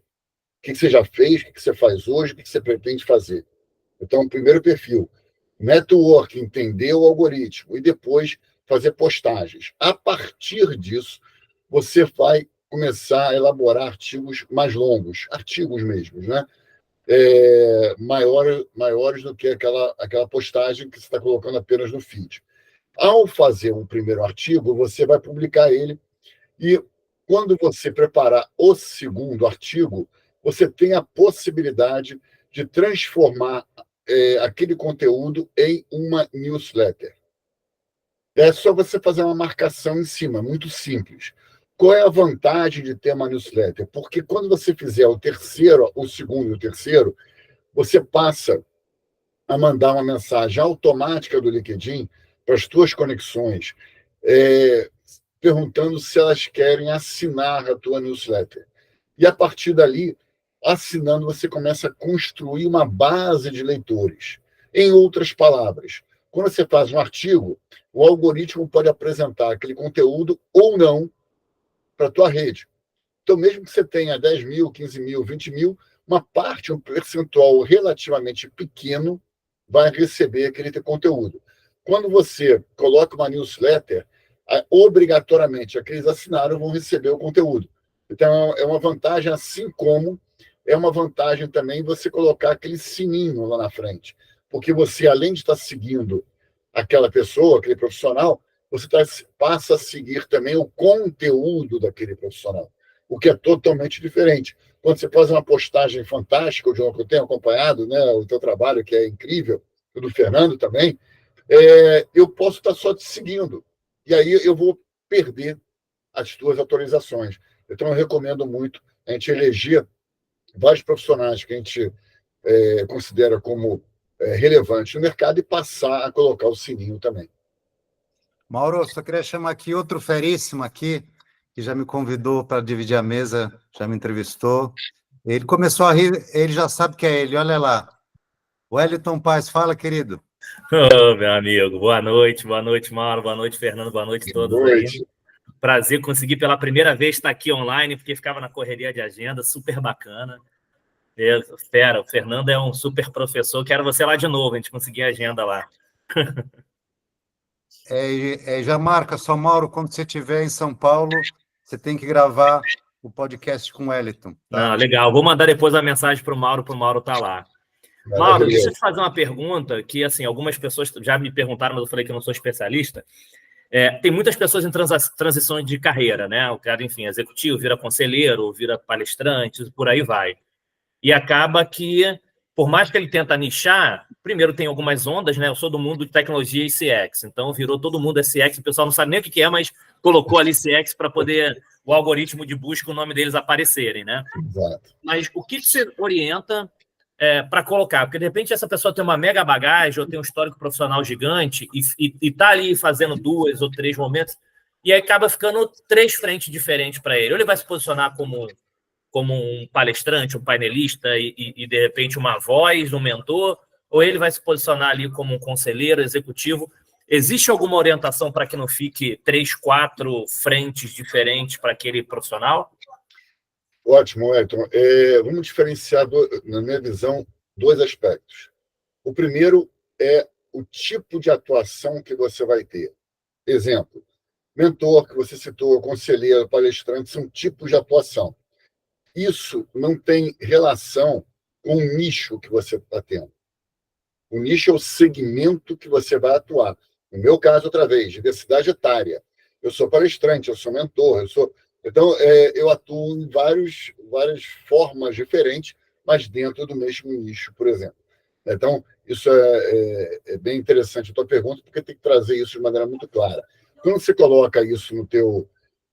Speaker 2: O que você já fez, o que você faz hoje, o que você pretende fazer. Então, primeiro perfil, network, entender o algoritmo, e depois fazer postagens. A partir disso, você vai começar a elaborar artigos mais longos, artigos mesmos, né? Maiores do que aquela postagem que você está colocando apenas no feed. Ao fazer um primeiro artigo, você vai publicar ele, e quando você preparar o segundo artigo, você tem a possibilidade de transformar aquele conteúdo em uma newsletter. É só você fazer uma marcação em cima, muito simples. Qual é a vantagem de ter uma newsletter? Porque quando você fizer o segundo e o terceiro, você passa a mandar uma mensagem automática do LinkedIn para as tuas conexões, perguntando se elas querem assinar a tua newsletter. E, a partir dali, assinando, você começa a construir uma base de leitores. Em outras palavras, quando você faz um artigo, o algoritmo pode apresentar aquele conteúdo ou não para a tua rede. Então, mesmo que você tenha 10 mil, 15 mil, 20 mil, uma parte, um percentual relativamente pequeno vai receber aquele teu conteúdo. Quando você coloca uma newsletter, obrigatoriamente aqueles assinaram vão receber o conteúdo. Então, é uma vantagem, assim como é uma vantagem também você colocar aquele sininho lá na frente. Porque você, além de estar seguindo aquela pessoa, aquele profissional, você passa a seguir também o conteúdo daquele profissional, o que é totalmente diferente. Quando você faz uma postagem fantástica, João, que eu tenho acompanhado, né, o teu trabalho, que é incrível, o do Fernando também, eu posso estar só te seguindo. E aí eu vou perder as tuas atualizações. Então, eu recomendo muito a gente eleger vários profissionais que a gente considera como relevantes no mercado e passar a colocar o sininho também.
Speaker 1: Mauro, só queria chamar aqui outro feríssimo aqui, que já me convidou para dividir a mesa, já me entrevistou. Ele começou a rir, ele já sabe que é ele, olha lá. Wellington Paes, fala, querido.
Speaker 6: Ô, meu amigo, boa noite, Mauro, boa noite, Fernando, boa noite a todos aí. Prazer conseguir pela primeira vez estar aqui online, porque ficava na correria de agenda, super bacana. Fera, o Fernando é um super professor, quero você lá de novo, a gente conseguir a agenda lá.
Speaker 1: Já marca, só Mauro, quando você estiver em São Paulo, você tem que gravar o podcast com o Wellington. Tá?
Speaker 6: Não, legal, vou mandar depois a mensagem para o Mauro estar lá. Mauro, deixa eu te fazer uma pergunta que, assim, algumas pessoas já me perguntaram, mas eu falei que eu não sou especialista. Tem muitas pessoas em transições de carreira, né? O cara, enfim, executivo, vira conselheiro, vira palestrante, por aí vai. E acaba que, por mais que ele tenta nichar, primeiro tem algumas ondas, né? Eu sou do mundo de tecnologia e CX, então virou todo mundo CX, o pessoal não sabe nem o que é, mas colocou ali CX para poder o algoritmo de busca, o nome deles aparecerem, né?
Speaker 2: Exato.
Speaker 6: Mas o que você orienta para colocar? Porque, de repente, essa pessoa tem uma mega bagagem ou tem um histórico profissional gigante e está ali fazendo 2 ou 3 momentos e aí acaba ficando 3 frentes diferentes para ele. Ou ele vai se posicionar como um palestrante, um painelista e, de repente, uma voz, um mentor, ou ele vai se posicionar ali como um conselheiro executivo. Existe alguma orientação para que não fique 3, 4 frentes diferentes para aquele profissional?
Speaker 2: Ótimo, Wellington. Vamos diferenciar, na minha visão, 2 aspectos. O primeiro é o tipo de atuação que você vai ter. Exemplo, mentor, que você citou, conselheiro, palestrante, são tipos de atuação. Isso não tem relação com o nicho que você está tendo. O nicho é o segmento que você vai atuar. No meu caso, outra vez, diversidade etária. Eu sou palestrante, eu sou mentor, Então, eu atuo em várias formas diferentes, mas dentro do mesmo nicho, por exemplo. Então, isso é bem interessante a tua pergunta, porque tem que trazer isso de maneira muito clara. Quando você coloca isso no teu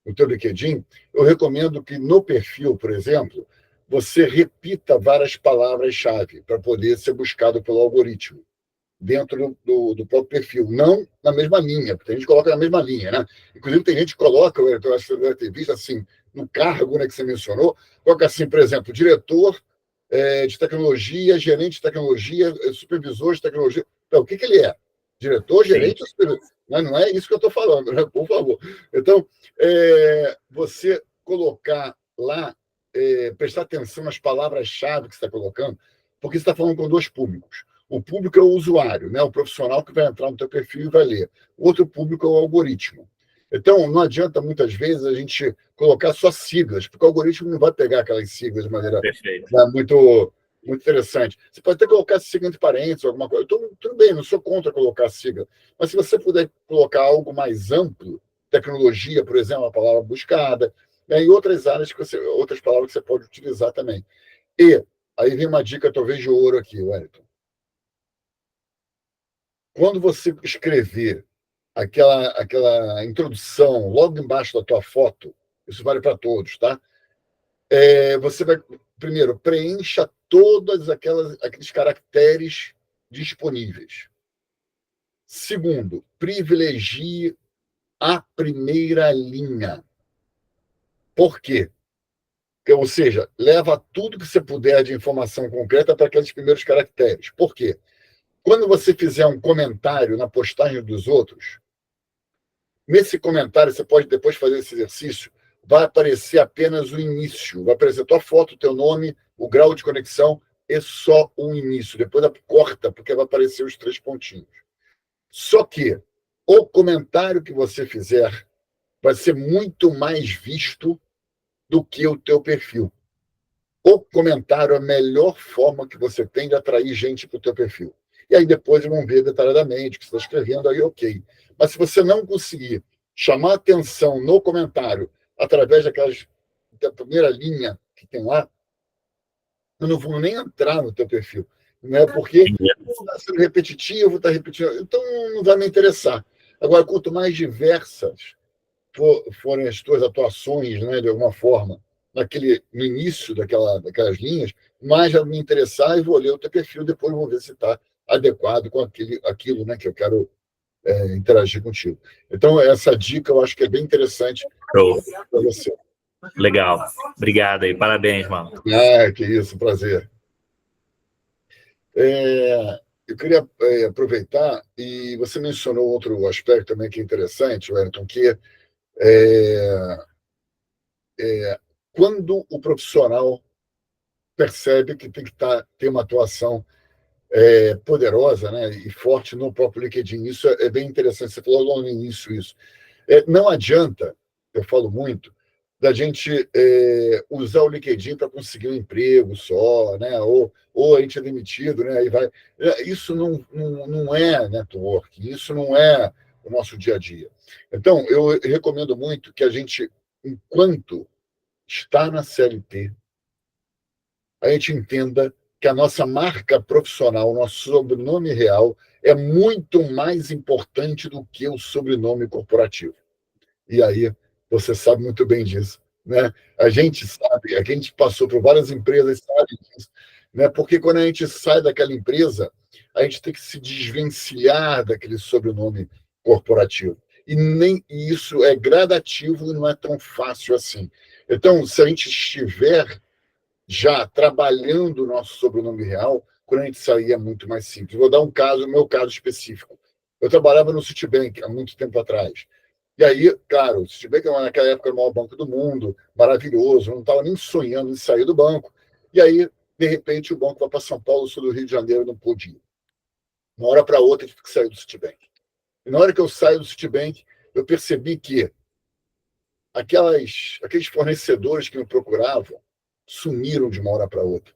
Speaker 2: LinkedIn, eu recomendo que no perfil, por exemplo, você repita várias palavras-chave para poder ser buscado pelo algoritmo dentro do próprio perfil, não na mesma linha, porque a gente coloca na mesma linha, né? Inclusive, tem gente que coloca, eu acho que você deve ter visto, assim, no cargo, né, que você mencionou, coloca assim, por exemplo, diretor de tecnologia, gerente de tecnologia, supervisor de tecnologia. Então, o que ele é? Diretor, gerente ou supervisor? Mas não é isso que eu estou falando, né? Por favor. Então, você colocar lá, prestar atenção nas palavras-chave que você está colocando, porque você está falando com 2 públicos. O público é o usuário, né? O profissional que vai entrar no teu perfil e vai ler. O outro público é o algoritmo. Então, não adianta, muitas vezes, a gente colocar só siglas, porque o algoritmo não vai pegar aquelas siglas de maneira muito, muito interessante. Você pode até colocar sigla entre parênteses, alguma coisa. Tudo bem, não sou contra colocar sigla. Mas se você puder colocar algo mais amplo, tecnologia, por exemplo, uma palavra buscada, e outras áreas, outras palavras que você pode utilizar também. E aí vem uma dica, talvez, de ouro aqui, Wellington. quando você escrever aquela introdução logo embaixo da tua foto, isso vale para todos, tá? Você vai, primeiro, preencha todos aqueles caracteres disponíveis. Segundo, privilegie a primeira linha. Por quê? Ou seja, leva tudo que você puder de informação concreta para aqueles primeiros caracteres. Por quê? Quando você fizer um comentário na postagem dos outros, nesse comentário, você pode depois fazer esse exercício, vai aparecer apenas o início, vai aparecer a tua foto, o teu nome, o grau de conexão, é só um início. Depois corta, porque vai aparecer os 3 pontinhos. Só que o comentário que você fizer vai ser muito mais visto do que o teu perfil. O comentário é a melhor forma que você tem de atrair gente para o teu perfil. E aí depois vão ver detalhadamente o que você está escrevendo, aí ok. Mas se você não conseguir chamar atenção no comentário através da primeira linha que tem lá, eu não vou nem entrar no teu perfil. Né? Porque está sendo repetitivo, está repetindo. Então não vai me interessar. Agora, quanto mais diversas forem as tuas atuações, né, de alguma forma, no início daquelas linhas, mais vai me interessar e vou ler o teu perfil, depois vou ver se está adequado com aquilo, né, que eu quero interagir contigo. Então, essa dica eu acho que é bem interessante para você.
Speaker 6: Legal. Obrigado aí. Parabéns, mano.
Speaker 2: Que isso, prazer. Eu queria aproveitar, e você mencionou outro aspecto também que é interessante, Wellington, que quando o profissional percebe que tem que ter uma atuação poderosa, né, e forte no próprio LinkedIn. Isso é bem interessante. Você falou logo no início isso. Não adianta, eu falo muito, da gente usar o LinkedIn para conseguir um emprego só, né, ou a gente é demitido, né, aí vai. Isso não é networking, isso não é o nosso dia a dia. Então, eu recomendo muito que a gente, enquanto está na CLT, a gente entenda que a nossa marca profissional, o nosso sobrenome real, é muito mais importante do que o sobrenome corporativo. E aí, você sabe muito bem disso. Né? A gente sabe, a gente passou por várias empresas, sabe disso. Né? Porque quando a gente sai daquela empresa, a gente tem que se desvencilhar daquele sobrenome corporativo. E isso é gradativo e não é tão fácil assim. Então, se a gente estiver já trabalhando o nosso sobrenome real, quando a gente sair é muito mais simples. Vou dar meu caso específico. Eu trabalhava no Citibank há muito tempo atrás. E aí, claro, o Citibank naquela época era o maior banco do mundo, maravilhoso, eu não estava nem sonhando em sair do banco. E aí, de repente, o banco vai para São Paulo, sul do Rio de Janeiro, não podia. Uma hora para outra, eu tive que sair do Citibank. E na hora que eu saio do Citibank, eu percebi que aqueles fornecedores que me procuravam sumiram de uma hora para outra.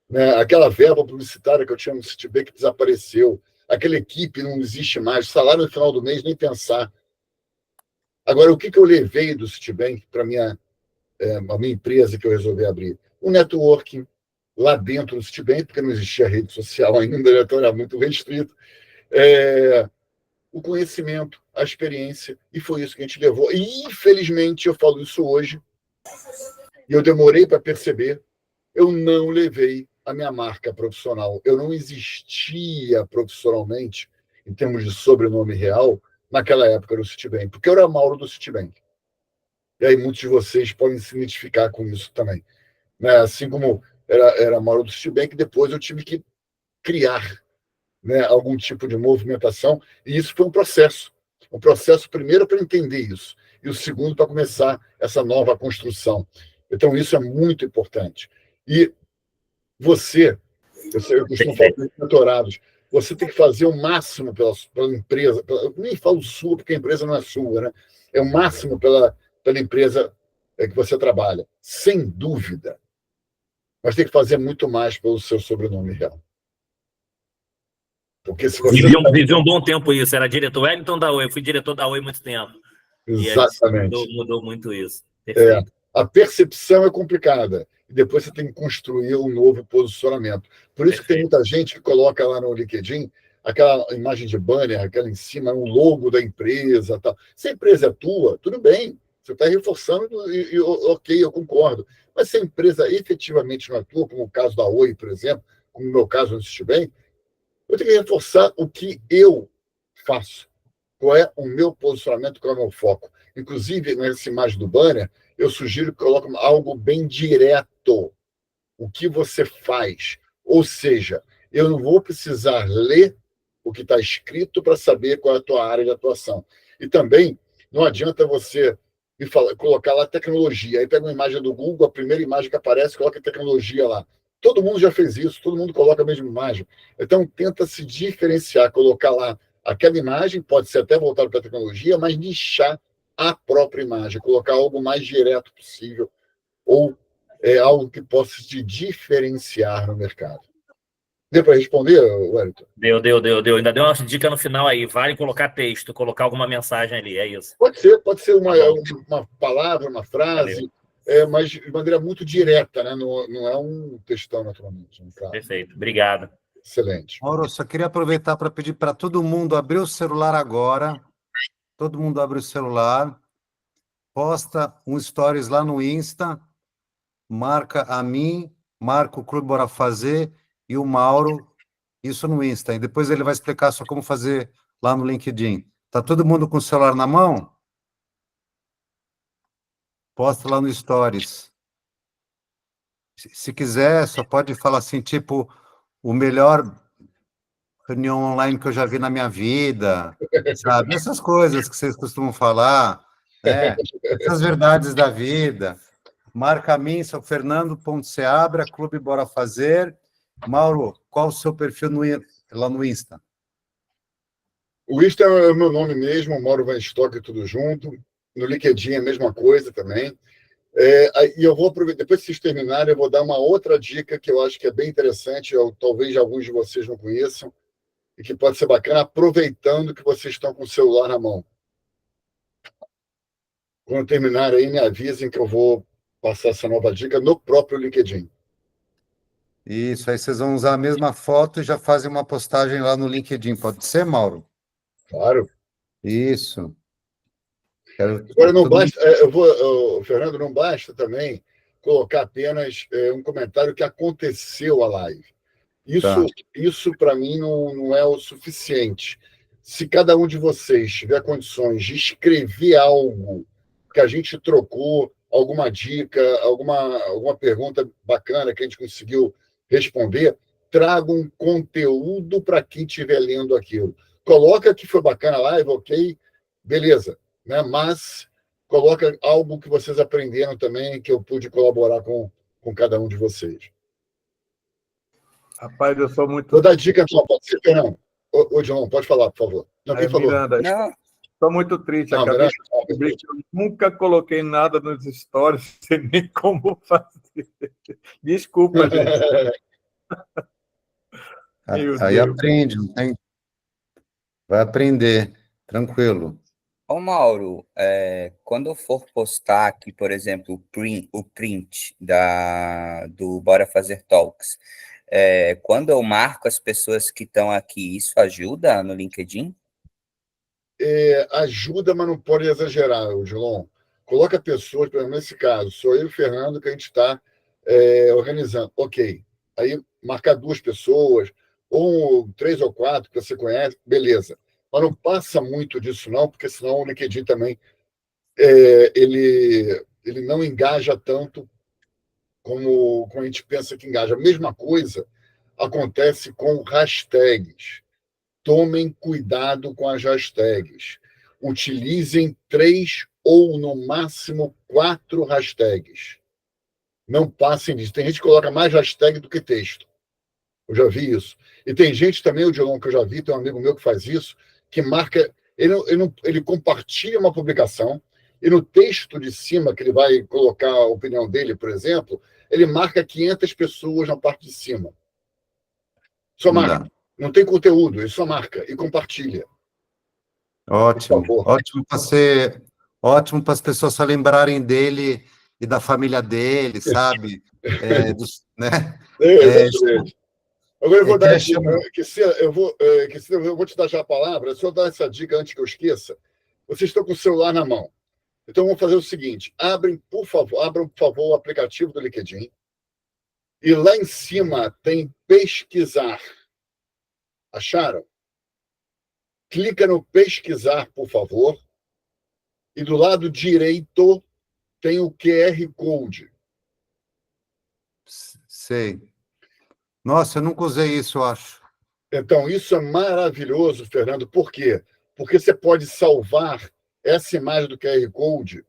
Speaker 2: Né? Aquela verba publicitária que eu tinha no Citibank desapareceu. Aquela equipe não existe mais. Salário no final do mês, nem pensar. Agora, o que eu levei do Citibank para a minha empresa que eu resolvi abrir? O networking lá dentro do Citibank, porque não existia rede social ainda, então era muito restrito. O conhecimento, a experiência, e foi isso que a gente levou. E, infelizmente, eu falo isso hoje, e eu demorei para perceber, eu não levei a minha marca profissional. Eu não existia profissionalmente, em termos de sobrenome real, naquela época do Citibank, porque eu era Mauro do Citibank. E aí muitos de vocês podem se identificar com isso também. Né? Assim como era Mauro do Citibank, depois eu tive que criar, né, algum tipo de movimentação, e isso foi um processo. Um processo, primeiro, para entender isso, e o segundo, para começar essa nova construção. Então, isso é muito importante. E você, eu costumo falar para os mentorados, você tem que fazer o máximo pela empresa, eu nem falo sua, porque a empresa não é sua, né? É o máximo pela empresa que você trabalha, sem dúvida. Mas tem que fazer muito mais pelo seu sobrenome real. Porque se você
Speaker 6: Vivi um bom tempo isso, era diretor Wellington da Oi, eu fui diretor da Oi muito tempo.
Speaker 2: Exatamente.
Speaker 6: E mudou muito isso. Perfeito.
Speaker 2: A percepção é complicada. E depois você tem que construir um novo posicionamento. Por isso que tem muita gente que coloca lá no LinkedIn aquela imagem de banner, aquela em cima, um logo da empresa, tal. Se a empresa é tua, tudo bem, você está reforçando e ok, eu concordo. Mas se a empresa efetivamente não é tua, como o caso da Oi, por exemplo, como no meu caso, não assisti bem, eu tenho que reforçar o que eu faço. Qual é o meu posicionamento, qual é o meu foco. Inclusive, nessa imagem do banner, eu sugiro que coloque algo bem direto. O que você faz. Ou seja, eu não vou precisar ler o que está escrito para saber qual é a tua área de atuação. E também, não adianta você me colocar lá tecnologia. Aí pega uma imagem do Google, a primeira imagem que aparece, coloca tecnologia lá. Todo mundo já fez isso, todo mundo coloca a mesma imagem. Então, tenta se diferenciar, colocar lá aquela imagem, pode ser até voltado para a tecnologia, mas nichar a própria imagem, colocar algo mais direto possível, ou algo que possa te diferenciar no mercado. Deu para responder, Wellington?
Speaker 6: Deu. Ainda deu uma dica no final aí. Vale colocar texto, colocar alguma mensagem ali, é isso.
Speaker 2: Pode ser uma palavra, uma frase, mas de maneira muito direta, né? Não é um textão, naturalmente. Claro.
Speaker 6: Perfeito, obrigado.
Speaker 2: Excelente.
Speaker 1: Mauro, só queria aproveitar para pedir para todo mundo abrir o celular agora. Todo mundo abre o celular, posta um stories lá no Insta, marca a mim, marca o Clube Bora Fazer e o Mauro, isso no Insta. E depois ele vai explicar só como fazer lá no LinkedIn. Tá todo mundo com o celular na mão? Posta lá no Stories. Se quiser, só pode falar assim, tipo, o melhor reunião online que eu já vi na minha vida, sabe? Essas coisas que vocês costumam falar, né? Essas verdades da vida. Marca a mim, sou Fernando.Seabra, Clube Bora Fazer. Mauro, qual o seu perfil lá no Insta?
Speaker 2: O Insta é o meu nome mesmo, Mauro Van Stock, tudo junto. No LinkedIn é a mesma coisa também. E eu vou aproveitar, depois que vocês terminarem, eu vou dar uma outra dica que eu acho que é bem interessante, talvez alguns de vocês não conheçam, e que pode ser bacana, aproveitando que vocês estão com o celular na mão. Quando terminar aí, me avisem que eu vou passar essa nova dica no próprio LinkedIn.
Speaker 1: Isso, aí vocês vão usar a mesma foto e já fazem uma postagem lá no LinkedIn. Pode ser, Mauro?
Speaker 2: Claro.
Speaker 1: Isso.
Speaker 2: Agora, não basta, Fernando, não basta também colocar apenas um comentário que aconteceu a live. Isso para mim, não é o suficiente. Se cada um de vocês tiver condições de escrever algo que a gente trocou, alguma dica, alguma pergunta bacana que a gente conseguiu responder, traga um conteúdo para quem estiver lendo aquilo. Coloca que foi bacana a live, ok, beleza, né? Mas coloca algo que vocês aprenderam também, que eu pude colaborar com cada um de vocês.
Speaker 4: Rapaz, eu sou muito...
Speaker 2: Vou dar dica, então, pode ser, Fernando. Ô, João, pode falar, por favor. Não, quem falou?
Speaker 4: Miranda, estou muito triste. Acabei de descobrir que eu nunca coloquei nada nos stories, sem nem como fazer. Desculpa, gente.
Speaker 1: Aí aprende, não tem? Vai aprender, tranquilo.
Speaker 5: Ô, Mauro, quando eu for postar aqui, por exemplo, o print do Bora Fazer Talks, quando eu marco as pessoas que estão aqui, isso ajuda no LinkedIn?
Speaker 2: Ajuda, mas não pode exagerar, João. Coloca pessoas, pelo menos nesse caso, sou eu e o Fernando que a gente está organizando. Ok. Aí marcar 2 pessoas, ou 3 ou 4 que você conhece, beleza. Mas não passa muito disso, não, porque senão o LinkedIn também ele não engaja tanto como a gente pensa que engaja. A mesma coisa acontece com hashtags. Tomem cuidado com as hashtags. Utilizem 3 ou, no máximo, 4 hashtags. Não passem disso. Tem gente que coloca mais hashtag do que texto. Eu já vi isso. E tem gente também, o Dilon, que eu já vi, tem um amigo meu que faz isso, que marca... Ele compartilha uma publicação e no texto de cima, que ele vai colocar a opinião dele, por exemplo, ele marca 500 pessoas na parte de cima. Só marca. Não tem conteúdo, ele só marca e compartilha.
Speaker 1: Ótimo, ótimo para as pessoas só lembrarem dele e da família dele, sabe? Né?
Speaker 2: Agora eu vou dar
Speaker 1: Chama-
Speaker 2: eu vou te dar já a palavra, só dar essa dica antes que eu esqueça. Vocês estão com o celular na mão. Então, vamos fazer o seguinte: abram, por favor, o aplicativo do LinkedIn. E lá em cima tem pesquisar. Acharam? Clica no pesquisar, por favor. E do lado direito tem o QR Code.
Speaker 1: Sei. Nossa, eu nunca usei isso, eu acho.
Speaker 2: Então, isso é maravilhoso, Fernando. Por quê? Porque você pode salvar essa imagem do QR Code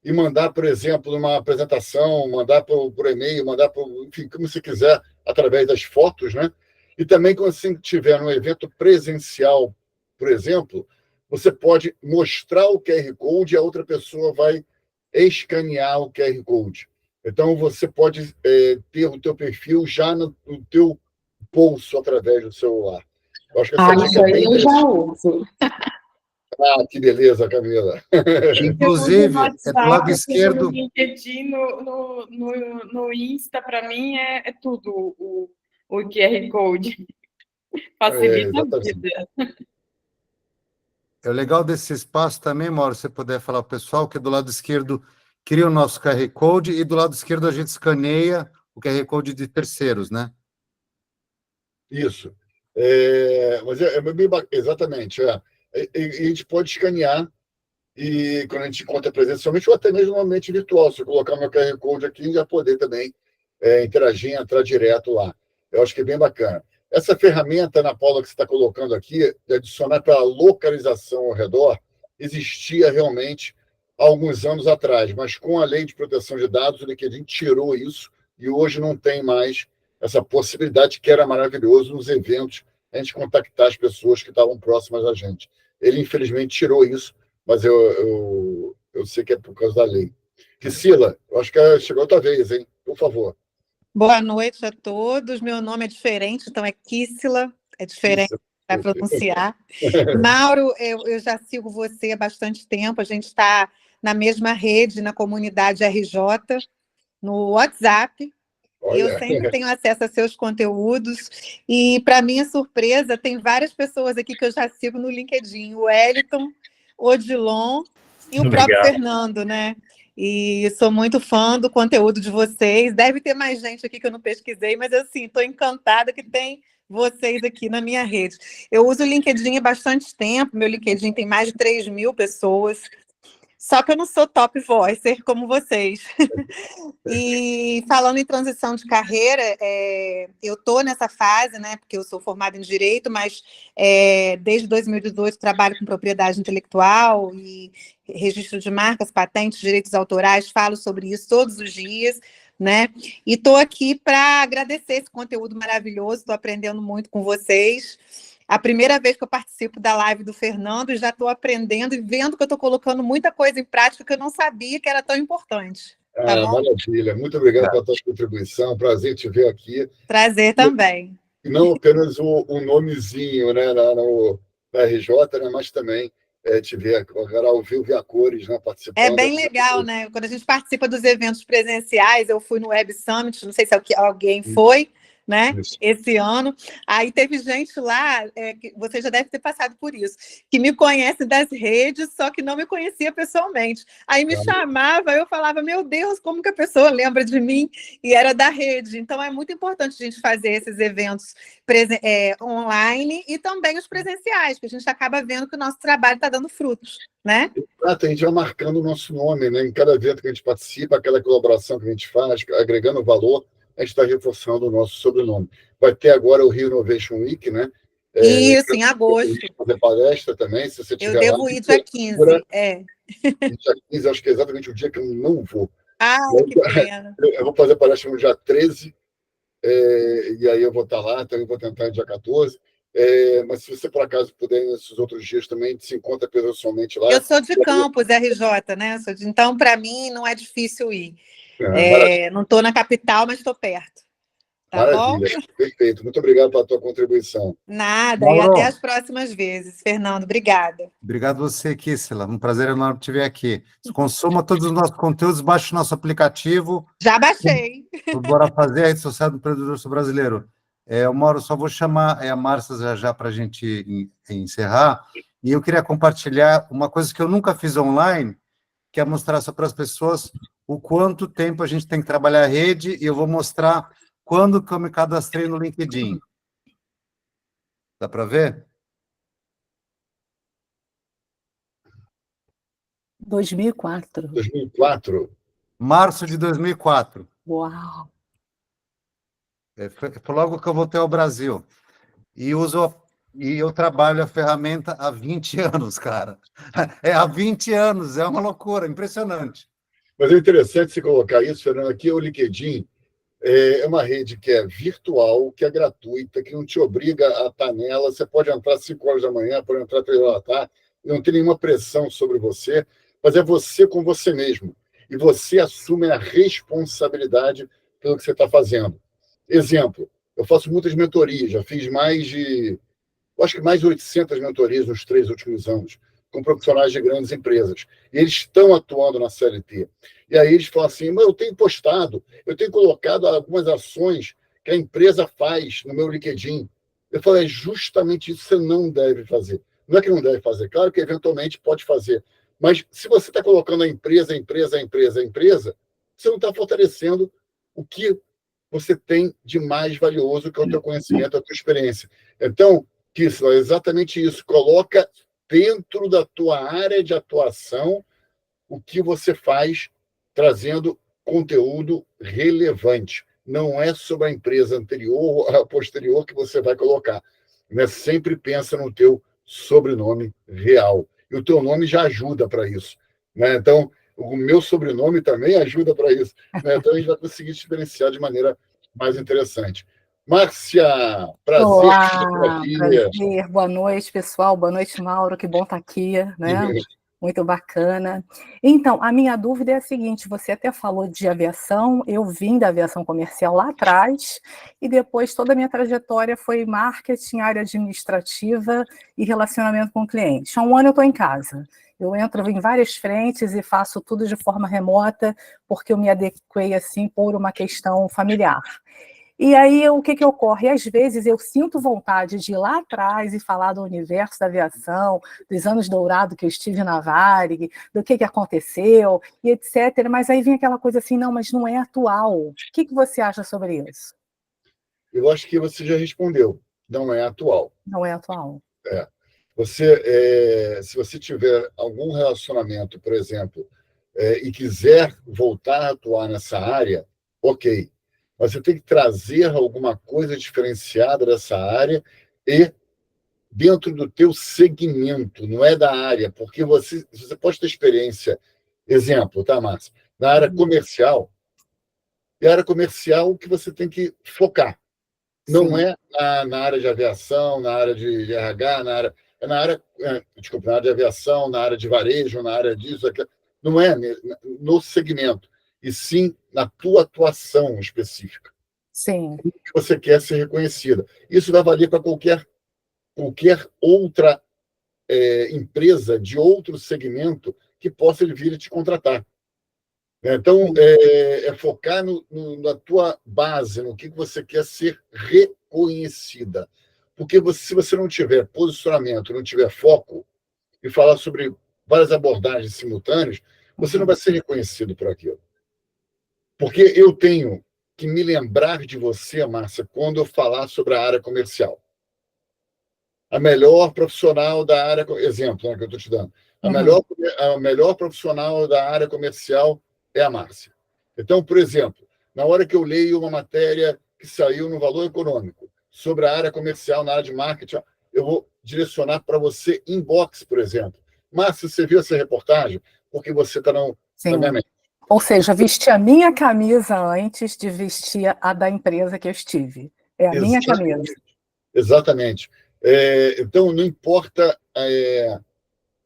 Speaker 2: e mandar, por exemplo, numa apresentação, mandar por e-mail, mandar enfim, como você quiser, através das fotos, né? E também, quando você estiver num evento presencial, por exemplo, você pode mostrar o QR Code e a outra pessoa vai escanear o QR Code. Então, você pode ter o teu perfil já no teu bolso através do celular. Eu acho que essa dica
Speaker 3: isso
Speaker 2: é
Speaker 3: aí
Speaker 2: bem
Speaker 3: eu já
Speaker 2: interessante.
Speaker 3: uso.
Speaker 2: Ah, que beleza, Camila.
Speaker 1: Inclusive,
Speaker 3: Eu uso no
Speaker 1: do lado
Speaker 3: WhatsApp,
Speaker 1: esquerdo,
Speaker 3: no LinkedIn, no Insta, para mim é tudo o QR Code. Facilita a
Speaker 2: Exatamente.
Speaker 3: vida.
Speaker 1: é o legal desse espaço também, Mauro, se você puder falar para o pessoal, que do lado esquerdo cria o nosso QR Code e do lado esquerdo a gente escaneia o QR Code de terceiros, né?
Speaker 2: Isso. Mas exatamente. E a gente pode escanear e quando a gente encontra presencialmente ou até mesmo no ambiente virtual. Se eu colocar meu QR Code aqui, a gente vai poder também interagir, entrar direto lá. Eu acho que é bem bacana. Essa ferramenta, Ana Paula, que você está colocando aqui, de adicionar para a localização ao redor, existia realmente há alguns anos atrás, mas com a lei de proteção de dados, o LinkedIn tirou isso e hoje não tem mais essa possibilidade, que era maravilhoso nos eventos, a gente contactar as pessoas que estavam próximas a gente. Ele, infelizmente, tirou isso, mas eu sei que é por causa da lei. Priscila, eu acho que chegou outra vez, hein? Por favor.
Speaker 7: Boa noite a todos. Meu nome é diferente, então é Kissila, é diferente para pronunciar. Mauro, eu já sigo você há bastante tempo, a gente está na mesma rede, na comunidade RJ, no WhatsApp.
Speaker 2: Olha.
Speaker 7: Eu sempre tenho acesso a seus conteúdos e, para minha surpresa, tem várias pessoas aqui que eu já sigo no LinkedIn, o Wellington, o Odilon e o próprio Fernando, né? E sou muito fã do conteúdo de vocês. Deve ter mais gente aqui que eu não pesquisei, mas assim, estou encantada que tem vocês aqui na minha rede. Eu uso o LinkedIn há bastante tempo, meu LinkedIn tem mais de 3.000 pessoas, só que eu não sou top voicer como vocês. E falando em transição de carreira, eu estou nessa fase, né? Porque eu sou formada em Direito, mas desde 2018 trabalho com propriedade intelectual e registro de marcas, patentes, direitos autorais, falo sobre isso todos os dias, né? E estou aqui para agradecer esse conteúdo maravilhoso, estou aprendendo muito com vocês. A primeira vez que eu participo da live do Fernando, já estou aprendendo e vendo que eu estou colocando muita coisa em prática que eu não sabia que era tão importante. Tá bom?
Speaker 2: Maravilha. Muito obrigado pela tua contribuição. Prazer te ver aqui.
Speaker 7: Prazer também.
Speaker 2: E não apenas o nomezinho, né, na RJ, né, mas também te ver agora ao vivo e a cores, né, participando.
Speaker 7: É bem legal, né? Quando a gente participa dos eventos presenciais, eu fui no Web Summit, não sei se alguém foi, né?
Speaker 2: Isso.
Speaker 7: Esse ano. Aí teve gente lá, que você já deve ter passado por isso, que me conhece das redes, só que não me conhecia pessoalmente. Aí me chamava, eu falava, meu Deus, como que a pessoa lembra de mim? E era da rede. Então é muito importante a gente fazer esses eventos online e também os presenciais, que a gente acaba vendo que o nosso trabalho está dando frutos, né?
Speaker 2: Exato, a gente vai marcando o nosso nome, né? Em cada evento que a gente participa, aquela colaboração que a gente faz, agregando valor, a gente está reforçando o nosso sobrenome. Vai ter agora o Rio Innovation Week, né?
Speaker 7: Isso, em agosto.
Speaker 2: Fazer palestra também, se você tiver lá.
Speaker 7: Eu devo ir dia 15,
Speaker 2: Dia 15, acho que é exatamente o dia que eu não vou.
Speaker 7: Ah, que pena.
Speaker 2: Eu vou fazer palestra no dia 13, e aí eu vou estar lá, também vou tentar no dia 14. Mas se você, por acaso, puder ir nesses outros dias também, a gente se encontra pessoalmente lá.
Speaker 7: Eu sou de Campos, RJ, né? Então, para mim, não é difícil ir. Não estou na capital, mas estou perto. Tá
Speaker 2: Maravilha,
Speaker 7: bom?
Speaker 2: Perfeito. Muito obrigado pela tua contribuição.
Speaker 7: Nada,
Speaker 1: Mauro.
Speaker 7: e até as próximas vezes. Fernando, obrigada.
Speaker 1: Obrigado você, Kissila. Um prazer enorme te ver aqui. Consuma todos os nossos conteúdos, baixe o nosso aplicativo.
Speaker 7: Já baixei.
Speaker 1: Bora fazer a rede social do empreendedor brasileiro. Mauro, só vou chamar a Márcia já para a gente encerrar, e eu queria compartilhar uma coisa que eu nunca fiz online, que é mostrar só para as pessoas o quanto tempo a gente tem que trabalhar a rede, e eu vou mostrar quando que eu me cadastrei no LinkedIn. Dá para ver?
Speaker 8: 2004.
Speaker 2: 2004.
Speaker 1: Março de 2004.
Speaker 8: Uau!
Speaker 1: Foi logo que eu voltei ao Brasil. E eu trabalho a ferramenta há 20 anos, cara. Há 20 anos, é uma loucura, impressionante.
Speaker 2: Mas é interessante você colocar isso, Fernando. Aqui o LinkedIn é uma rede que é virtual, que é gratuita, que não te obriga a estar nela. Você pode entrar às 5 horas da manhã, pode entrar às 3 horas da tarde, não tem nenhuma pressão sobre você, mas é você com você mesmo. E você assume a responsabilidade pelo que você está fazendo. Exemplo, eu faço muitas mentorias, já fiz acho que mais de 800 mentorias nos 3 últimos anos, com profissionais de grandes empresas. E eles estão atuando na CLT. E aí eles falam assim, mas eu tenho postado, eu tenho colocado algumas ações que a empresa faz no meu LinkedIn. Eu falo, é justamente isso que você não deve fazer. Não é que não deve fazer, claro que eventualmente pode fazer. Mas se você está colocando a empresa, você não está fortalecendo o que você tem de mais valioso, que é o teu conhecimento, a tua experiência. Então, Kisla, é exatamente isso. Coloca dentro da tua área de atuação o que você faz, trazendo conteúdo relevante. Não é sobre a empresa anterior ou a posterior que você vai colocar. Né? Sempre pensa no teu sobrenome real. E o teu nome já ajuda para isso. Né? Então, o meu sobrenome também ajuda para isso. Né? Então, a gente vai conseguir diferenciar de maneira mais interessante. Márcia, prazer.
Speaker 8: Olá, prazer. Boa noite, pessoal. Boa noite, Mauro. Que bom estar aqui, né? Muito bacana. Então, a minha dúvida é a seguinte, você até falou de aviação, eu vim da aviação comercial lá atrás, e depois toda a minha trajetória foi marketing, área administrativa e relacionamento com o cliente. Há um ano eu estou em casa. Eu entro em várias frentes e faço tudo de forma remota, porque eu me adequei assim por uma questão familiar. E aí, o que ocorre? Às vezes eu sinto vontade de ir lá atrás e falar do universo da aviação, dos anos dourados que eu estive na Varig, do que aconteceu, e etc. Mas aí vem aquela coisa assim, não, mas não é atual. O que você acha sobre isso?
Speaker 2: Eu acho que você já respondeu. Não é atual.
Speaker 8: Não é atual.
Speaker 2: Se você tiver algum relacionamento, por exemplo, e quiser voltar a atuar nessa área, ok. Mas você tem que trazer alguma coisa diferenciada dessa área e dentro do teu segmento, não é da área, porque você pode ter experiência. Exemplo, tá, Márcia? Na área comercial, e a área comercial que você tem que focar. Não
Speaker 8: Sim.
Speaker 2: é na área de aviação, na área de RH, na área de aviação, na área de varejo, na área disso, aquilo. Não é no segmento, e sim na tua atuação específica.
Speaker 8: Sim.
Speaker 2: Que você quer ser reconhecida. Isso vai valer para qualquer outra empresa de outro segmento que possa vir a te contratar. Então, focar na tua base, no que você quer ser reconhecida. Porque se você não tiver posicionamento, não tiver foco, e falar sobre várias abordagens simultâneas, você não vai ser reconhecido por aquilo. Porque eu tenho que me lembrar de você, Márcia, quando eu falar sobre a área comercial. A melhor profissional da área... Exemplo, que eu estou te dando. A melhor profissional da área comercial é a Márcia. Então, por exemplo, na hora que eu leio uma matéria que saiu no Valor Econômico sobre a área comercial, na área de marketing, eu vou direcionar para você inbox, por exemplo. Márcia, você viu essa reportagem? Porque você está na minha mente.
Speaker 8: Ou seja, vestir a minha camisa antes de vestir a da empresa que eu estive. É a minha camisa.
Speaker 2: Exatamente. Então, não importa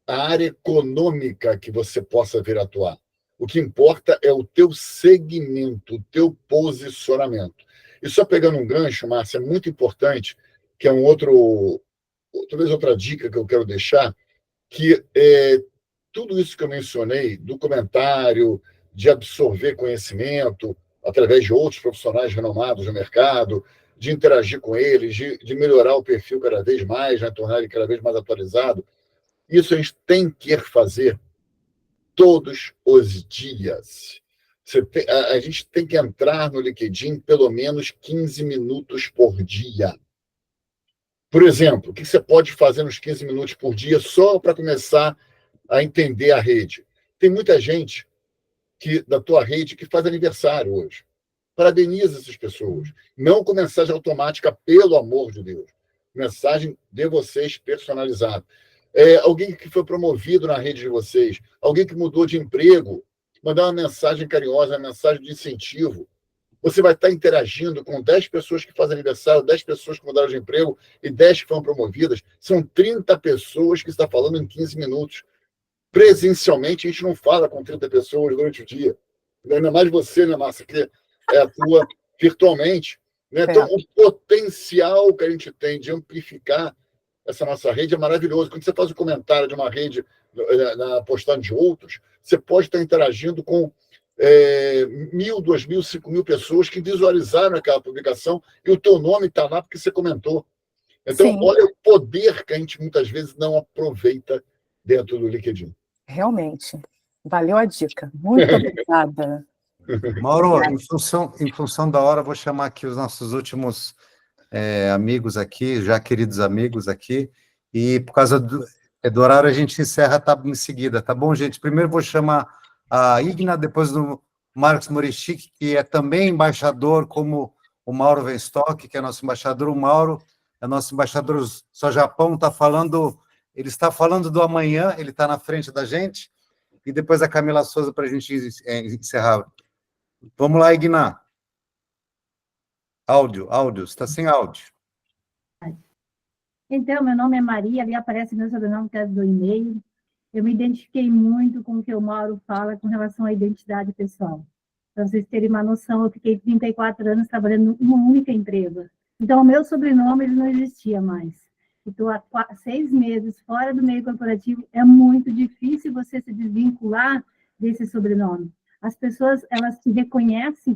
Speaker 2: a área econômica que você possa vir atuar. O que importa é o teu segmento, o teu posicionamento. E só pegando um gancho, Márcia, é muito importante, que é talvez outra dica que eu quero deixar, que tudo isso que eu mencionei, do comentário, de absorver conhecimento através de outros profissionais renomados no mercado, de interagir com eles, de melhorar o perfil cada vez mais, né, tornar ele cada vez mais atualizado. Isso a gente tem que fazer todos os dias. A gente tem que entrar no LinkedIn pelo menos 15 minutos por dia. Por exemplo, o que você pode fazer nos 15 minutos por dia só para começar a entender a rede? Tem muita gente da tua rede que faz aniversário hoje. Parabeniza essas pessoas. Não com mensagem automática, pelo amor de Deus. Mensagem de vocês personalizada. Alguém que foi promovido na rede de vocês, alguém que mudou de emprego, mandar uma mensagem carinhosa, uma mensagem de incentivo. Você vai estar interagindo com 10 pessoas que fazem aniversário, 10 pessoas que mudaram de emprego e 10 que foram promovidas. São 30 pessoas que está falando em 15 minutos. Presencialmente, a gente não fala com 30 pessoas durante o dia. Ainda mais você, né, Márcia, que atua virtualmente. Né? Então, o potencial que a gente tem de amplificar essa nossa rede é maravilhoso. Quando você faz um comentário de uma rede na postagem de outros, você pode estar interagindo com 1.000, 2.000, 5.000 pessoas que visualizaram aquela publicação e o teu nome está lá porque você comentou. Então, sim, olha o poder que a gente muitas vezes não aproveita dentro do LinkedIn.
Speaker 8: Realmente. Valeu a dica. Muito obrigada.
Speaker 1: Mauro, em função da hora, vou chamar aqui os nossos últimos amigos aqui, já queridos amigos aqui, e por causa do horário a gente encerra em seguida, tá bom, gente? Primeiro vou chamar a Igna, depois do Marcos Morichik, que é também embaixador, como o Mauro Venstock, que é nosso embaixador. O Mauro é nosso embaixador só Japão, ele está falando do amanhã, ele está na frente da gente, e depois a Camila Souza para a gente encerrar. Vamos lá, Igna. Áudio, você está sem áudio.
Speaker 9: Então, meu nome é Maria, ali aparece meu sobrenome, que é do e-mail. Eu me identifiquei muito com o que o Mauro fala com relação à identidade pessoal. Para vocês terem uma noção, eu fiquei 34 anos trabalhando em uma única empresa. Então, o meu sobrenome ele não existia mais. Estou há 6 meses fora do meio corporativo, é muito difícil você se desvincular desse sobrenome. As pessoas, elas te reconhecem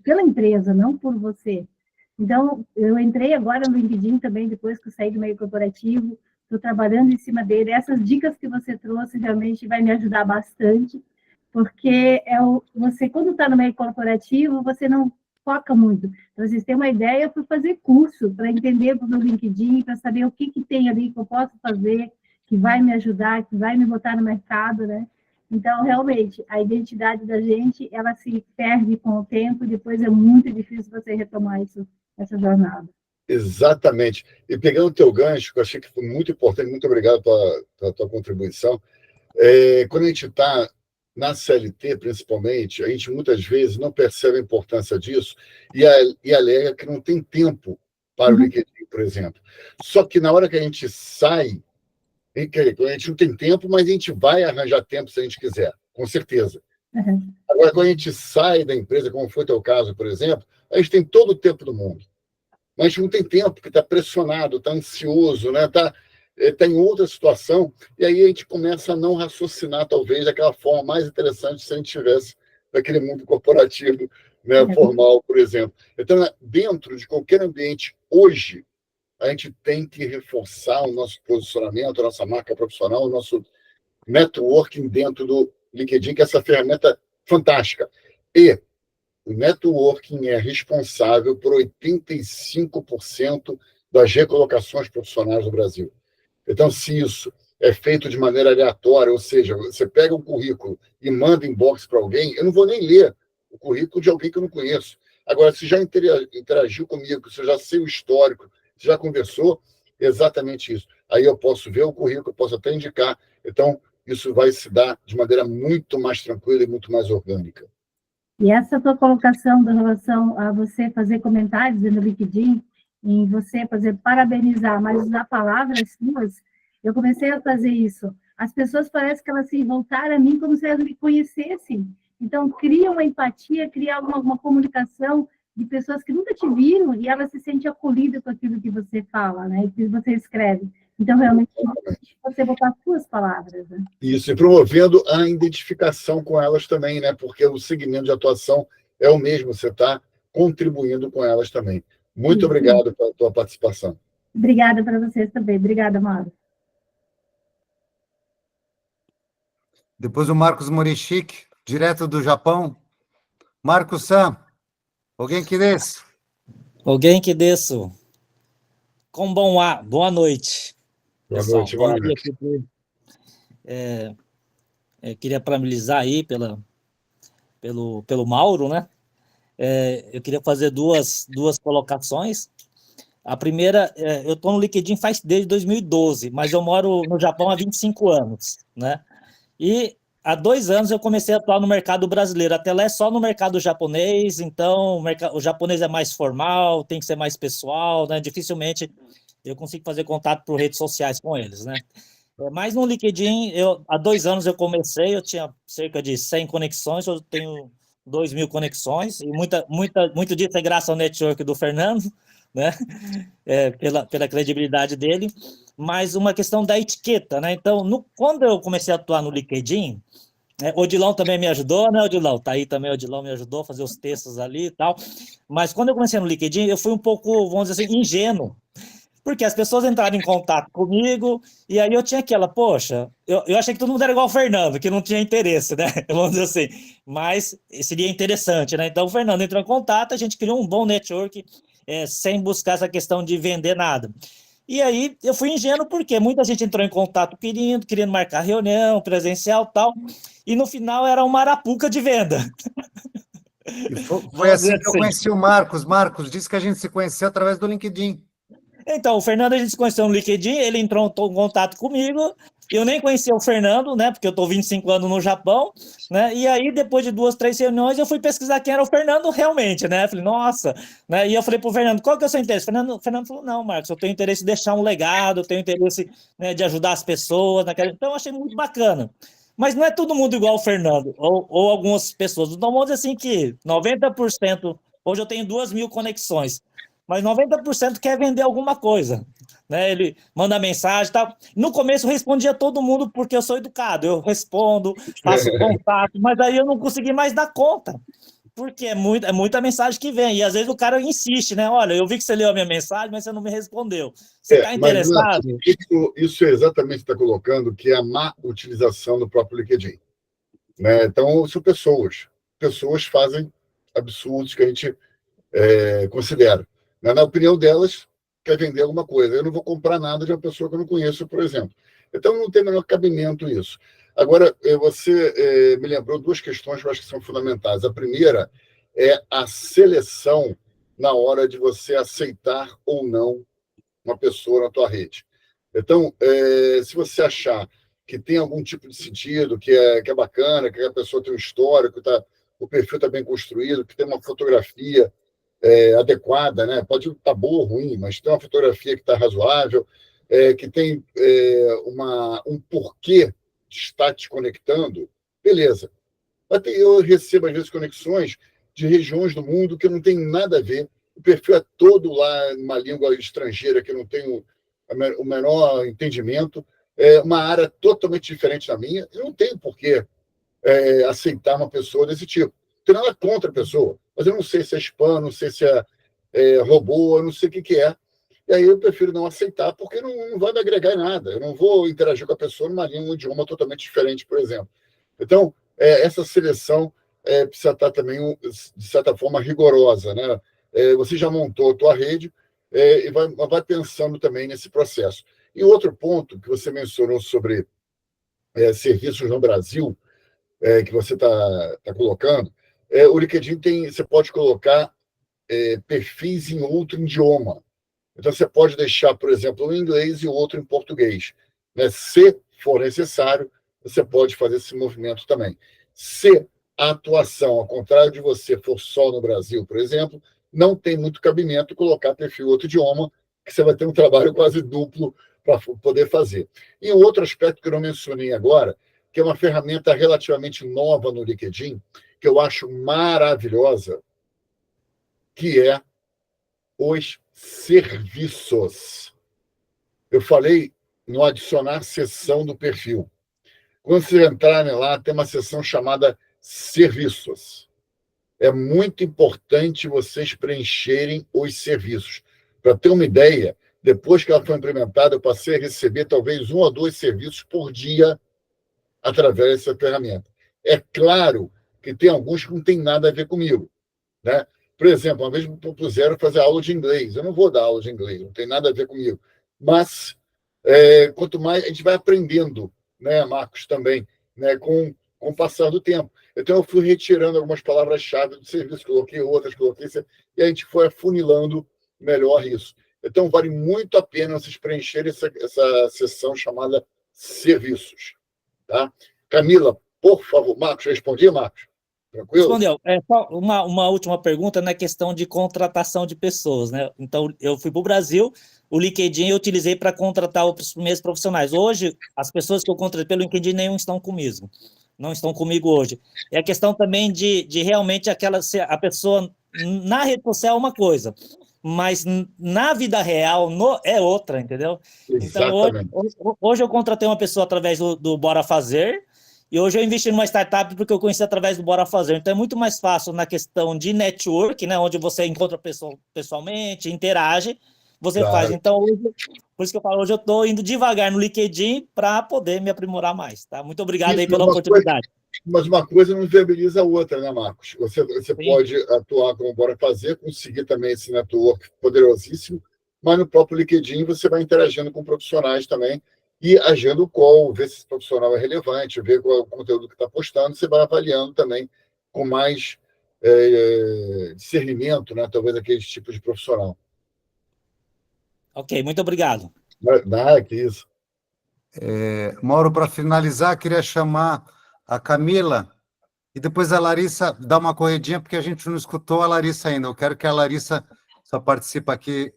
Speaker 9: pela empresa, não por você. Então, eu entrei agora no LinkedIn também, depois que eu saí do meio corporativo, estou trabalhando em cima dele. Essas dicas que você trouxe realmente vai me ajudar bastante, porque você, quando está no meio corporativo, você não foca muito. Então, vocês têm uma ideia para fazer curso, para entender o meu LinkedIn, para saber o que tem ali que eu posso fazer, que vai me ajudar, que vai me botar no mercado, né? Então, realmente, a identidade da gente, ela se perde com o tempo, e depois é muito difícil você retomar essa jornada.
Speaker 2: Exatamente. E pegando o teu gancho, que eu achei que foi muito importante, muito obrigado pela tua contribuição. Quando a gente está na CLT, principalmente, a gente muitas vezes não percebe a importância disso e alega que não tem tempo para o LinkedIn, por exemplo. Só que na hora que a gente sai, a gente não tem tempo, mas a gente vai arranjar tempo se a gente quiser, com certeza. Agora, quando a gente sai da empresa, como foi o teu caso, por exemplo, a gente tem todo o tempo do mundo. Mas a gente não tem tempo, porque está pressionado, está ansioso, né? Tá em outra situação, e aí a gente começa a não raciocinar, talvez, daquela forma mais interessante se a gente estivesse naquele mundo corporativo, né, formal, por exemplo. Então, dentro de qualquer ambiente, hoje, a gente tem que reforçar o nosso posicionamento, a nossa marca profissional, o nosso networking dentro do LinkedIn, que é essa ferramenta fantástica. E o networking é responsável por 85% das recolocações profissionais do Brasil. Então, se isso é feito de maneira aleatória, ou seja, você pega um currículo e manda inbox para alguém, eu não vou nem ler o currículo de alguém que eu não conheço. Agora, se já interagiu comigo, se eu já sei o histórico, se já conversou, exatamente isso. Aí eu posso ver o currículo, posso até indicar. Então, isso vai se dar de maneira muito mais tranquila e muito mais orgânica.
Speaker 9: E essa tua colocação da relação a você fazer comentários no LinkedIn, em você fazer parabenizar, mas usar palavras suas, eu comecei a fazer isso. As pessoas parecem que elas se voltaram a mim como se elas me conhecessem. Então, cria uma empatia, cria uma comunicação de pessoas que nunca te viram e elas se sentem acolhidas com aquilo que você fala, né? Que você escreve. Então, realmente, você botar as suas palavras, né?
Speaker 2: Isso, e promovendo a identificação com elas também, né? Porque o segmento de atuação é o mesmo, você está contribuindo com elas também. Muito obrigado pela tua participação.
Speaker 9: Obrigada para vocês também. Obrigada, Mauro.
Speaker 1: Depois o Marcos Morishik, direto do Japão. Marcos-san, alguém que desce?
Speaker 10: Alguém que desça. Boa noite.
Speaker 2: Boa
Speaker 10: Pessoal,
Speaker 2: noite, Marcos.
Speaker 10: Queria parabenizar aí pelo Mauro, né? Eu queria fazer duas colocações. A primeira, eu estou no LinkedIn desde 2012, mas eu moro no Japão há 25 anos, né? E há 2 anos eu comecei a atuar no mercado brasileiro. Até lá é só no mercado japonês, então o japonês é mais formal, tem que ser mais pessoal, né? Dificilmente eu consigo fazer contato por redes sociais com eles, né? Mas no LinkedIn, há 2 anos eu comecei, eu tinha cerca de 100 conexões, eu tenho 2.000 conexões, e muito disso é graças ao network do Fernando, né? Pela credibilidade dele, mas uma questão da etiqueta, né? Então, quando eu comecei a atuar no LinkedIn, o Odilão também me ajudou, né, Odilão? Tá aí também, o Odilão me ajudou a fazer os textos ali e tal, mas quando eu comecei no LinkedIn, eu fui um pouco, vamos dizer assim, ingênuo, porque as pessoas entraram em contato comigo, e aí eu tinha aquela, poxa, eu achei que todo mundo era igual o Fernando, que não tinha interesse, né? Vamos dizer assim, mas seria interessante, né? Então o Fernando entrou em contato, a gente criou um bom network, sem buscar essa questão de vender nada. E aí eu fui ingênuo, porque muita gente entrou em contato querendo marcar reunião, presencial e tal, e no final era uma arapuca de venda.
Speaker 1: E foi assim que eu conheci o Marcos. Marcos, disse que a gente se conheceu através do LinkedIn.
Speaker 10: Então, o Fernando, a gente se conheceu no LinkedIn, ele entrou em contato comigo, eu nem conhecia o Fernando, né, porque eu estou 25 anos no Japão, né, e aí depois de 2, 3 reuniões eu fui pesquisar quem era o Fernando realmente, né, falei, nossa, né, e eu falei pro Fernando, qual que é o seu interesse? O Fernando falou, não, Marcos, eu tenho interesse de deixar um legado, eu tenho interesse, né, de ajudar as pessoas, então eu achei muito bacana. Mas não é todo mundo igual o Fernando, ou algumas pessoas, então vamos dizer assim que 90%, hoje eu tenho 2.000 conexões, mas 90% quer vender alguma coisa, né? Ele manda mensagem e tal. No começo eu respondia todo mundo porque eu sou educado, eu respondo, faço contato, mas aí eu não consegui mais dar conta, porque é muita mensagem que vem, e às vezes o cara insiste, né? Olha, eu vi que você leu a minha mensagem, mas você não me respondeu. Você está interessado?
Speaker 2: Isso é exatamente o que está colocando, que é a má utilização do próprio LinkedIn, né? Então, são pessoas. Pessoas fazem absurdos que a gente considera. Na opinião delas, quer vender alguma coisa. Eu não vou comprar nada de uma pessoa que eu não conheço, por exemplo. Então, não tem o menor cabimento isso. Agora, você me lembrou 2 questões que eu acho que são fundamentais. A primeira é a seleção na hora de você aceitar ou não uma pessoa na tua rede. Então, se você achar que tem algum tipo de sentido, que é bacana, que a pessoa tem um histórico, o perfil está bem construído, que tem uma fotografia adequada, né? Pode estar boa ou ruim, mas tem uma fotografia que está razoável, que tem um porquê de estar te conectando, beleza. Eu recebo, às vezes, conexões de regiões do mundo que não tem nada a ver. O perfil é todo lá numa língua estrangeira que eu não tenho o menor entendimento. É uma área totalmente diferente da minha. Eu não tenho por que aceitar uma pessoa desse tipo. Não tem nada contra a pessoa, mas eu não sei se é spam, não sei se é robô, eu não sei o que é. E aí eu prefiro não aceitar, porque não vai me agregar em nada. Eu não vou interagir com a pessoa numa língua, um idioma totalmente diferente, por exemplo. Então, essa seleção precisa estar também, de certa forma, rigorosa, né? Você já montou a tua rede e vai pensando também nesse processo. E outro ponto que você mencionou sobre serviços no Brasil, que você está colocando, o LinkedIn você pode colocar perfis em outro idioma. Então, você pode deixar, por exemplo, um em inglês e outro em português, né? Se for necessário, você pode fazer esse movimento também. Se a atuação, ao contrário de você, for só no Brasil, por exemplo, não tem muito cabimento colocar perfil em outro idioma, que você vai ter um trabalho quase duplo para poder fazer. E um outro aspecto que eu não mencionei agora, que é uma ferramenta relativamente nova no LinkedIn, que eu acho maravilhosa, que é os serviços. Eu falei no adicionar seção do perfil. Quando vocês entrarem lá, tem uma seção chamada serviços. é muito importante vocês preencherem os serviços. Para ter uma ideia, depois que ela foi implementada, eu passei a receber talvez 1 ou 2 serviços por dia através dessa ferramenta. É claro que tem alguns que não tem nada a ver comigo, né? Por exemplo, uma vez me propuseram fazer aula de inglês. Eu não vou dar aula de inglês, não tem nada a ver comigo. Mas, quanto mais a gente vai aprendendo, né, Marcos, também, né, com o passar do tempo. Então, eu fui retirando algumas palavras-chave do serviço, coloquei outras, e a gente foi afunilando melhor isso. Então, vale muito a pena vocês preencherem essa seção chamada serviços. Tá? Camila, por favor. Marcos, respondi, Marcos? Tranquilo?
Speaker 10: Respondeu. Só uma última pergunta na questão de contratação de pessoas, né? Então, eu fui para o Brasil, o LinkedIn eu utilizei para contratar os primeiros profissionais. Hoje, as pessoas que eu contratei pelo LinkedIn nenhum estão comigo. Não estão comigo hoje. É a questão também de realmente a pessoa na rede social é uma coisa, mas na vida real é outra, entendeu?
Speaker 2: Exatamente.
Speaker 10: Então, hoje eu contratei uma pessoa através do Bora Fazer, e hoje eu investi numa startup porque eu conheci através do Bora Fazer. Então, é muito mais fácil na questão de network, né, onde você encontra a pessoa pessoalmente, interage, você faz. Então, hoje, por isso que eu falo, hoje eu estou indo devagar no LinkedIn para poder me aprimorar mais. Tá? Muito obrigado aí pela oportunidade.
Speaker 2: Mas uma coisa não viabiliza a outra, né, Marcos? Você pode atuar como Bora Fazer, conseguir também esse network poderosíssimo, mas no próprio LinkedIn você vai interagindo com profissionais também e agindo call, ver se esse profissional é relevante, ver qual é o conteúdo que está postando, você vai avaliando também com mais discernimento, né, talvez aquele tipo de profissional.
Speaker 10: Ok, muito obrigado.
Speaker 2: Nada, que isso.
Speaker 1: Mauro, para finalizar, queria chamar a Camila e depois a Larissa dar uma corridinha, porque a gente não escutou a Larissa ainda. Eu quero que a Larissa só participe aqui,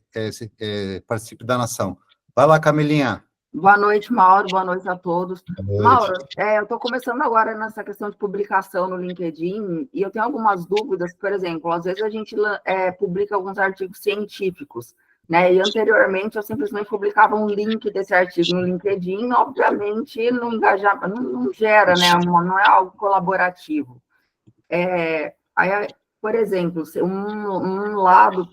Speaker 1: participe da nação. Vai lá, Camilinha.
Speaker 11: Boa noite, Mauro. Boa noite a todos.
Speaker 2: Noite.
Speaker 11: Mauro, eu estou começando agora nessa questão de publicação no LinkedIn e eu tenho algumas dúvidas. Por exemplo, às vezes a gente publica alguns artigos científicos, né? E anteriormente eu simplesmente publicava um link desse artigo no LinkedIn, obviamente não engajava, não gera, né? Não é algo colaborativo. Aí, por exemplo,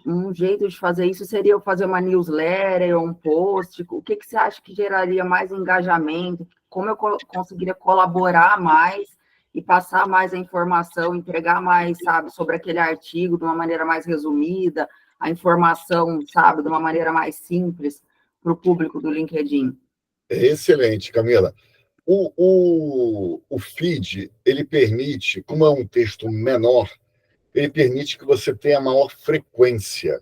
Speaker 11: um jeito de fazer isso seria eu fazer uma newsletter ou um post. O que você acha que geraria mais engajamento? Como eu conseguiria colaborar mais e passar mais a informação, entregar mais, sabe, sobre aquele artigo de uma maneira mais resumida, a informação, sabe, de uma maneira mais simples para o público do LinkedIn?
Speaker 2: Excelente, Camila. O feed, ele permite, como é um texto menor, ele permite que você tenha maior frequência.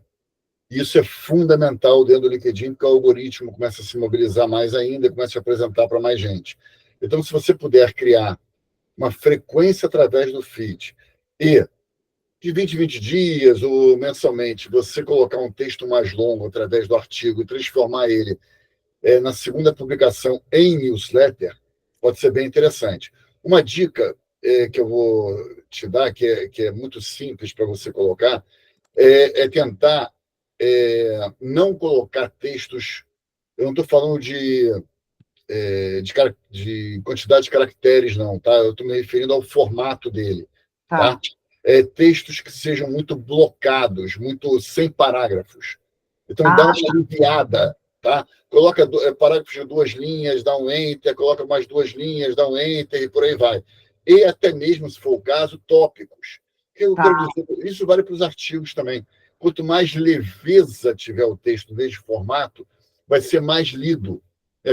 Speaker 2: Isso é fundamental dentro do LinkedIn, porque o algoritmo começa a se mobilizar mais ainda, começa a apresentar para mais gente. Então, se você puder criar uma frequência através do feed e de 20 em 20 dias ou mensalmente, você colocar um texto mais longo através do artigo e transformar ele na segunda publicação em newsletter, pode ser bem interessante. Uma dica que eu vou te dar, que é muito simples para você colocar, é tentar não colocar textos. Eu não estou falando de quantidade de caracteres, não, tá? Eu estou me referindo ao formato dele, tá? Textos que sejam muito blocados, muito sem parágrafos. Então, dá uma aliviada, tá? Coloca parágrafos de 2 linhas, dá um enter, coloca mais 2 linhas, dá um enter e por aí vai. E até mesmo, se for o caso, tópicos. Isso vale para os artigos também. Quanto mais leveza tiver o texto, em vez de formato, vai ser mais lido,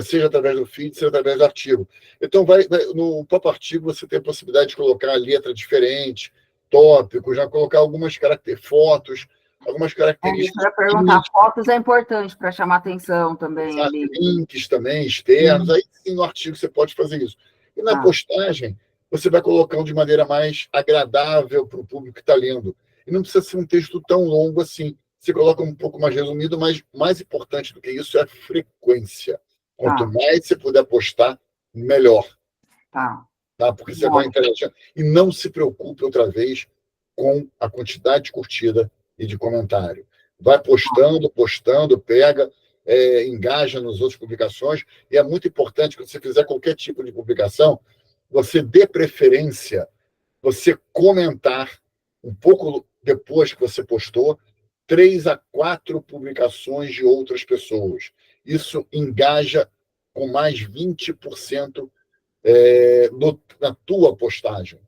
Speaker 2: seja através do feed, seja através do artigo. Então, no próprio artigo, você tem a possibilidade de colocar letra diferente, tópicos, já colocar algumas fotos, algumas características.
Speaker 11: Eu ia perguntar, fotos é importante para chamar atenção também. Ali.
Speaker 2: Links também, externos, aí sim, no artigo você pode fazer isso. E na postagem, você vai colocando de maneira mais agradável para o público que está lendo. E não precisa ser um texto tão longo assim. Você coloca um pouco mais resumido, mas mais importante do que isso é a frequência. Quanto mais você puder postar, melhor. Tá? Porque você vai interagir. E não se preocupe outra vez com a quantidade de curtida e de comentário. Vai postando, pega, engaja nas outras publicações. E é muito importante que você fizer qualquer tipo de publicação, você dê preferência, você comentar um pouco depois que você postou, 3 a 4 publicações de outras pessoas. Isso engaja com mais 20% na tua postagem.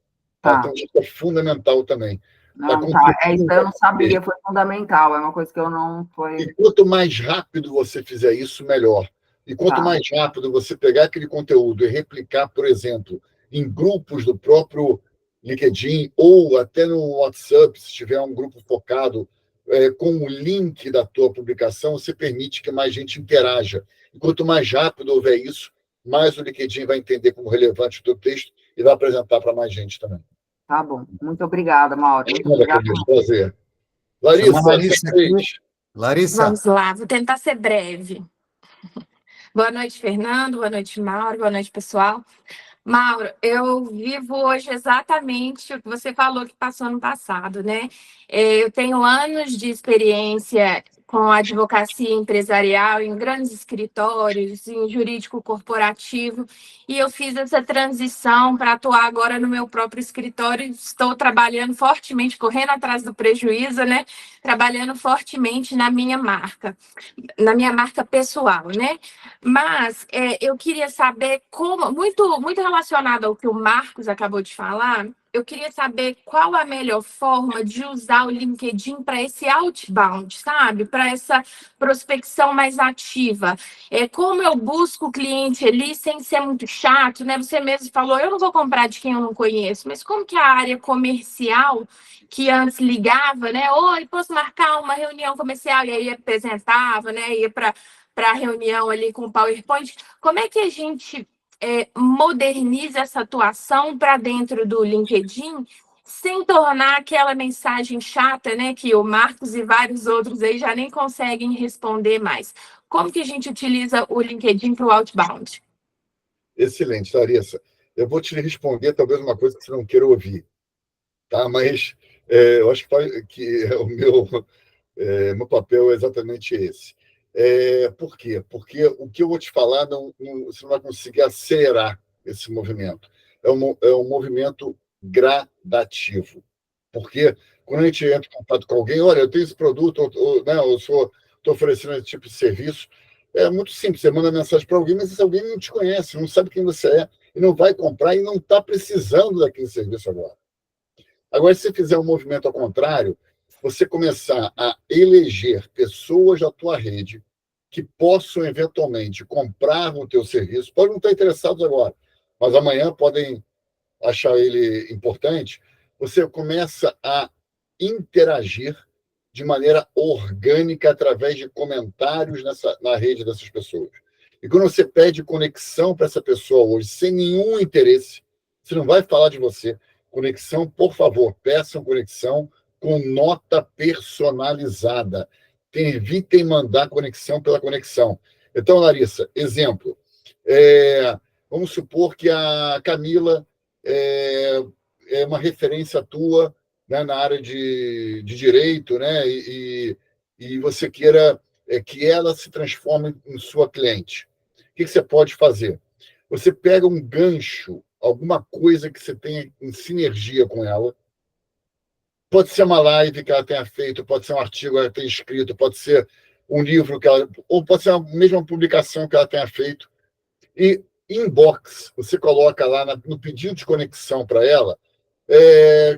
Speaker 2: Tá? Então, isso é fundamental também.
Speaker 11: Não, tá. Isso eu não sabia, foi fundamental, é uma coisa que eu não foi...
Speaker 2: E quanto mais rápido você fizer isso, melhor. E quanto mais rápido você pegar aquele conteúdo e replicar, por exemplo, em grupos do próprio LinkedIn ou até no WhatsApp, se tiver um grupo focado com o link da tua publicação, você permite que mais gente interaja. E quanto mais rápido houver isso, mais o LinkedIn vai entender como relevante o teu texto e vai apresentar para mais gente também.
Speaker 11: Tá bom. Muito obrigada, Mauro. Muito obrigada.
Speaker 2: Prazer. Larissa,
Speaker 1: Larissa.
Speaker 12: Vamos lá, vou tentar ser breve. Boa noite, Fernando. Boa noite, Mauro. Boa noite, pessoal. Mauro, eu vivo hoje exatamente o que você falou que passou no passado, né? Eu tenho anos de experiência com advocacia empresarial em grandes escritórios, em jurídico corporativo, e eu fiz essa transição para atuar agora no meu próprio escritório. Estou trabalhando fortemente, correndo atrás do prejuízo, né? Trabalhando fortemente na minha marca pessoal, né? Mas eu queria saber como, muito relacionado ao que o Marcos acabou de falar, eu queria saber qual a melhor forma de usar o LinkedIn para esse outbound, sabe? Para essa prospecção mais ativa. Como eu busco o cliente ali sem ser muito chato, né? Você mesmo falou, eu não vou comprar de quem eu não conheço, mas como que a área comercial, que antes ligava, né? Oi, posso marcar uma reunião comercial? E aí apresentava, né? Ia para a reunião ali com o PowerPoint. Como é que a gente moderniza essa atuação para dentro do LinkedIn sem tornar aquela mensagem chata, né? Que o Marcos e vários outros aí já nem conseguem responder mais. Como que a gente utiliza o LinkedIn para o outbound?
Speaker 2: Excelente, Larissa. Eu vou te responder talvez uma coisa que você não queira ouvir, tá? Mas eu acho que o meu papel é exatamente esse. Por quê? Porque o que eu vou te falar, você não vai conseguir acelerar esse movimento. É um movimento gradativo. Porque quando a gente entra em contato com alguém, olha, eu tenho esse produto, eu estou oferecendo esse tipo de serviço, é muito simples. Você manda mensagem para alguém, mas esse alguém não te conhece, não sabe quem você é, e não vai comprar e não está precisando daquele serviço agora. Agora, se você fizer um movimento ao contrário, você começar a eleger pessoas da tua rede que possam, eventualmente, comprar o teu serviço, podem não estar interessados agora, mas amanhã podem achar ele importante, você começa a interagir de maneira orgânica através de comentários na rede dessas pessoas. E quando você pede conexão para essa pessoa hoje, sem nenhum interesse, você não vai falar de você. Conexão, por favor, peçam conexão com nota personalizada. Evitem mandar conexão pela conexão. Então, Larissa, exemplo. Vamos supor que a Camila é uma referência tua, né, na área de direito, né, e você queira que ela se transforme em sua cliente. O que você pode fazer? Você pega um gancho, alguma coisa que você tenha em sinergia com ela. Pode ser uma live que ela tenha feito, pode ser um artigo que ela tenha escrito, pode ser um livro que ela... Ou pode ser a mesma publicação que ela tenha feito. E inbox, você coloca lá no pedido de conexão para ela,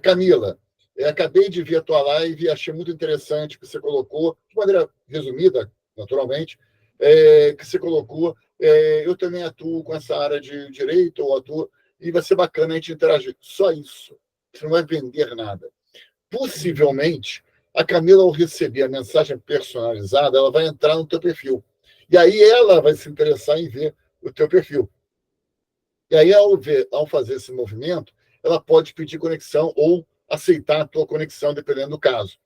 Speaker 2: Camila, acabei de ver a tua live e achei muito interessante que você colocou, de maneira resumida, naturalmente, que você colocou, eu também atuo com essa área de direito, ou atuo, e vai ser bacana a gente interagir. Só isso. Você não vai vender nada. Possivelmente, a Camila, ao receber a mensagem personalizada, ela vai entrar no teu perfil. E aí ela vai se interessar em ver o teu perfil. E aí, ao fazer esse movimento, ela pode pedir conexão ou aceitar a tua conexão, dependendo do caso.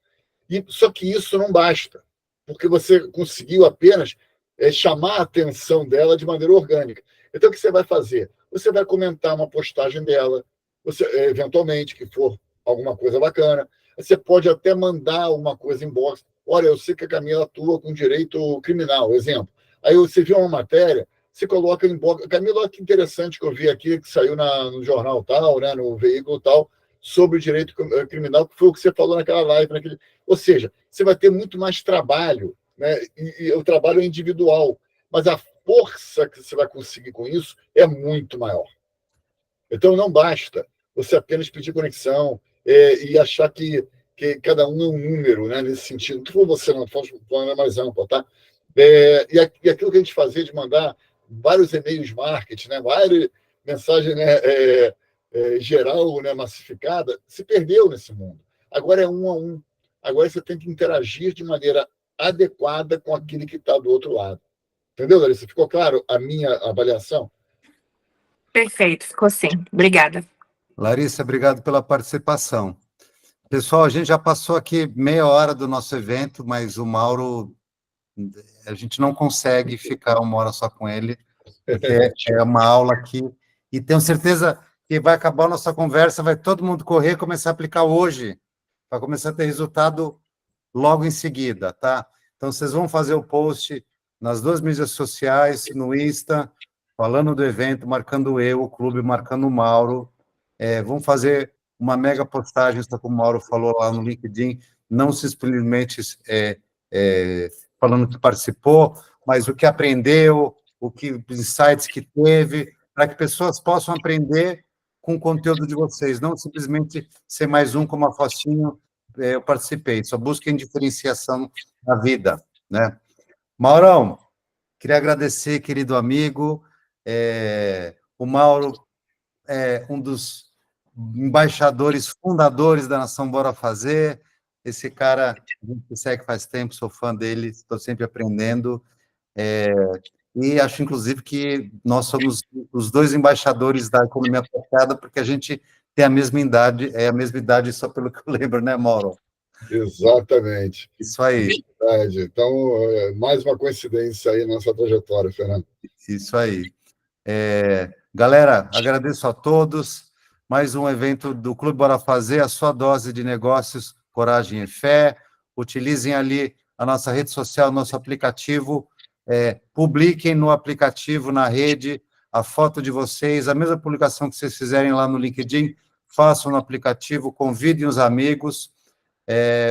Speaker 2: Só que isso não basta, porque você conseguiu apenas chamar a atenção dela de maneira orgânica. Então, o que você vai fazer? Você vai comentar uma postagem dela, eventualmente, que for alguma coisa bacana. Você pode até mandar uma coisa em box. Olha, eu sei que a Camila atua com direito criminal, exemplo. Aí você viu uma matéria, você coloca em box. Camila, olha que interessante que eu vi aqui, que saiu no jornal tal, né, no veículo tal, sobre o direito criminal, que foi o que você falou naquela live. Ou seja, você vai ter muito mais trabalho, né? E o trabalho é individual, mas a força que você vai conseguir com isso é muito maior. Então, não basta você apenas pedir conexão e achar que cada um é um número, né, nesse sentido. Não for você, não, estou falando mais amplo, tá? E aquilo que a gente fazia de mandar vários e-mails marketing, né, várias mensagens, né, geral, né, massificada, se perdeu nesse mundo. Agora é 1 a 1. Agora você tem que interagir de maneira adequada com aquele que está do outro lado. Entendeu, Larissa? Ficou claro a minha avaliação?
Speaker 12: Perfeito, ficou sim. Obrigada.
Speaker 1: Larissa, obrigado pela participação. Pessoal, a gente já passou aqui meia hora do nosso evento, mas o Mauro, a gente não consegue ficar 1 hora só com ele, porque é uma aula aqui, e tenho certeza que vai acabar a nossa conversa, vai todo mundo correr e começar a aplicar hoje, vai começar a ter resultado logo em seguida, tá? Então, vocês vão fazer o post nas 2 mídias sociais, no Insta, falando do evento, marcando o clube, marcando o Mauro, vamos fazer uma mega postagem, como o Mauro falou lá no LinkedIn, não simplesmente falando que participou, mas o que aprendeu, os insights que teve, para que pessoas possam aprender com o conteúdo de vocês, não simplesmente ser mais um como a Faustinho, eu participei, só busquem diferenciação na vida, né? Maurão, queria agradecer, querido amigo, o Mauro é um dos embaixadores, fundadores da Nação Bora Fazer, esse cara, a gente segue faz tempo, sou fã dele, estou sempre aprendendo, e acho, inclusive, que nós somos os 2 embaixadores da economia tocada, porque a gente tem a mesma idade, só pelo que eu lembro, né, Mauro?
Speaker 2: Exatamente.
Speaker 1: Isso aí.
Speaker 2: Verdade. Então, mais uma coincidência aí na nossa trajetória, Fernando.
Speaker 1: Isso aí. Galera, agradeço a todos. Mais um evento do Clube Bora Fazer, a sua dose de negócios, coragem e fé. Utilizem ali a nossa rede social, nosso aplicativo. Publiquem no aplicativo, na rede, a foto de vocês, a mesma publicação que vocês fizerem lá no LinkedIn, façam no aplicativo, convidem os amigos.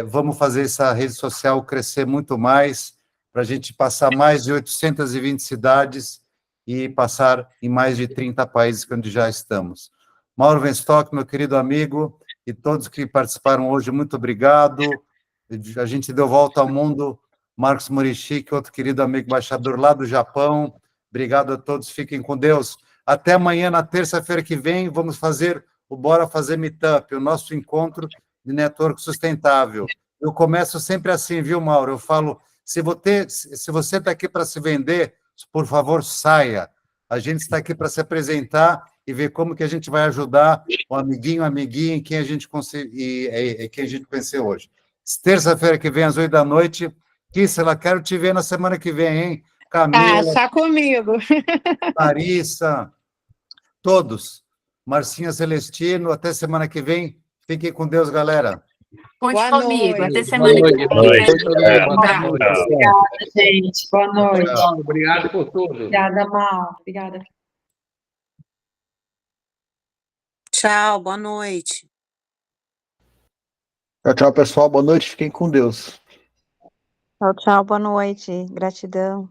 Speaker 1: Vamos fazer essa rede social crescer muito mais, para a gente passar mais de 820 cidades e passar em mais de 30 países, onde já estamos. Mauro Venstock, meu querido amigo, e todos que participaram hoje, muito obrigado. A gente deu volta ao mundo. Marcos Morishi, que é outro querido amigo embaixador lá do Japão. Obrigado a todos, fiquem com Deus. Até amanhã, na terça-feira que vem, vamos fazer o Bora Fazer Meetup, o nosso encontro de network sustentável. Eu começo sempre assim, viu, Mauro? Eu falo, se você está aqui para se vender, por favor, saia. A gente está aqui para se apresentar e ver como que a gente vai ajudar o amiguinho, quem a gente conheceu hoje. Terça-feira que vem, às 8 da noite, Kissela, quero te ver na semana que vem, hein? Camila.
Speaker 7: Está comigo.
Speaker 1: Larissa, todos. Marcinha Celestino, até semana que vem. Fiquem com Deus, galera.
Speaker 12: Conte comigo. Até semana que vem.
Speaker 3: Obrigada, gente. Boa noite.
Speaker 4: Obrigado por tudo.
Speaker 3: Obrigada, Mal. Obrigada.
Speaker 13: Tchau, boa noite.
Speaker 14: Tchau, pessoal. Boa noite. Fiquem com Deus.
Speaker 15: Tchau, tchau, boa noite. Gratidão.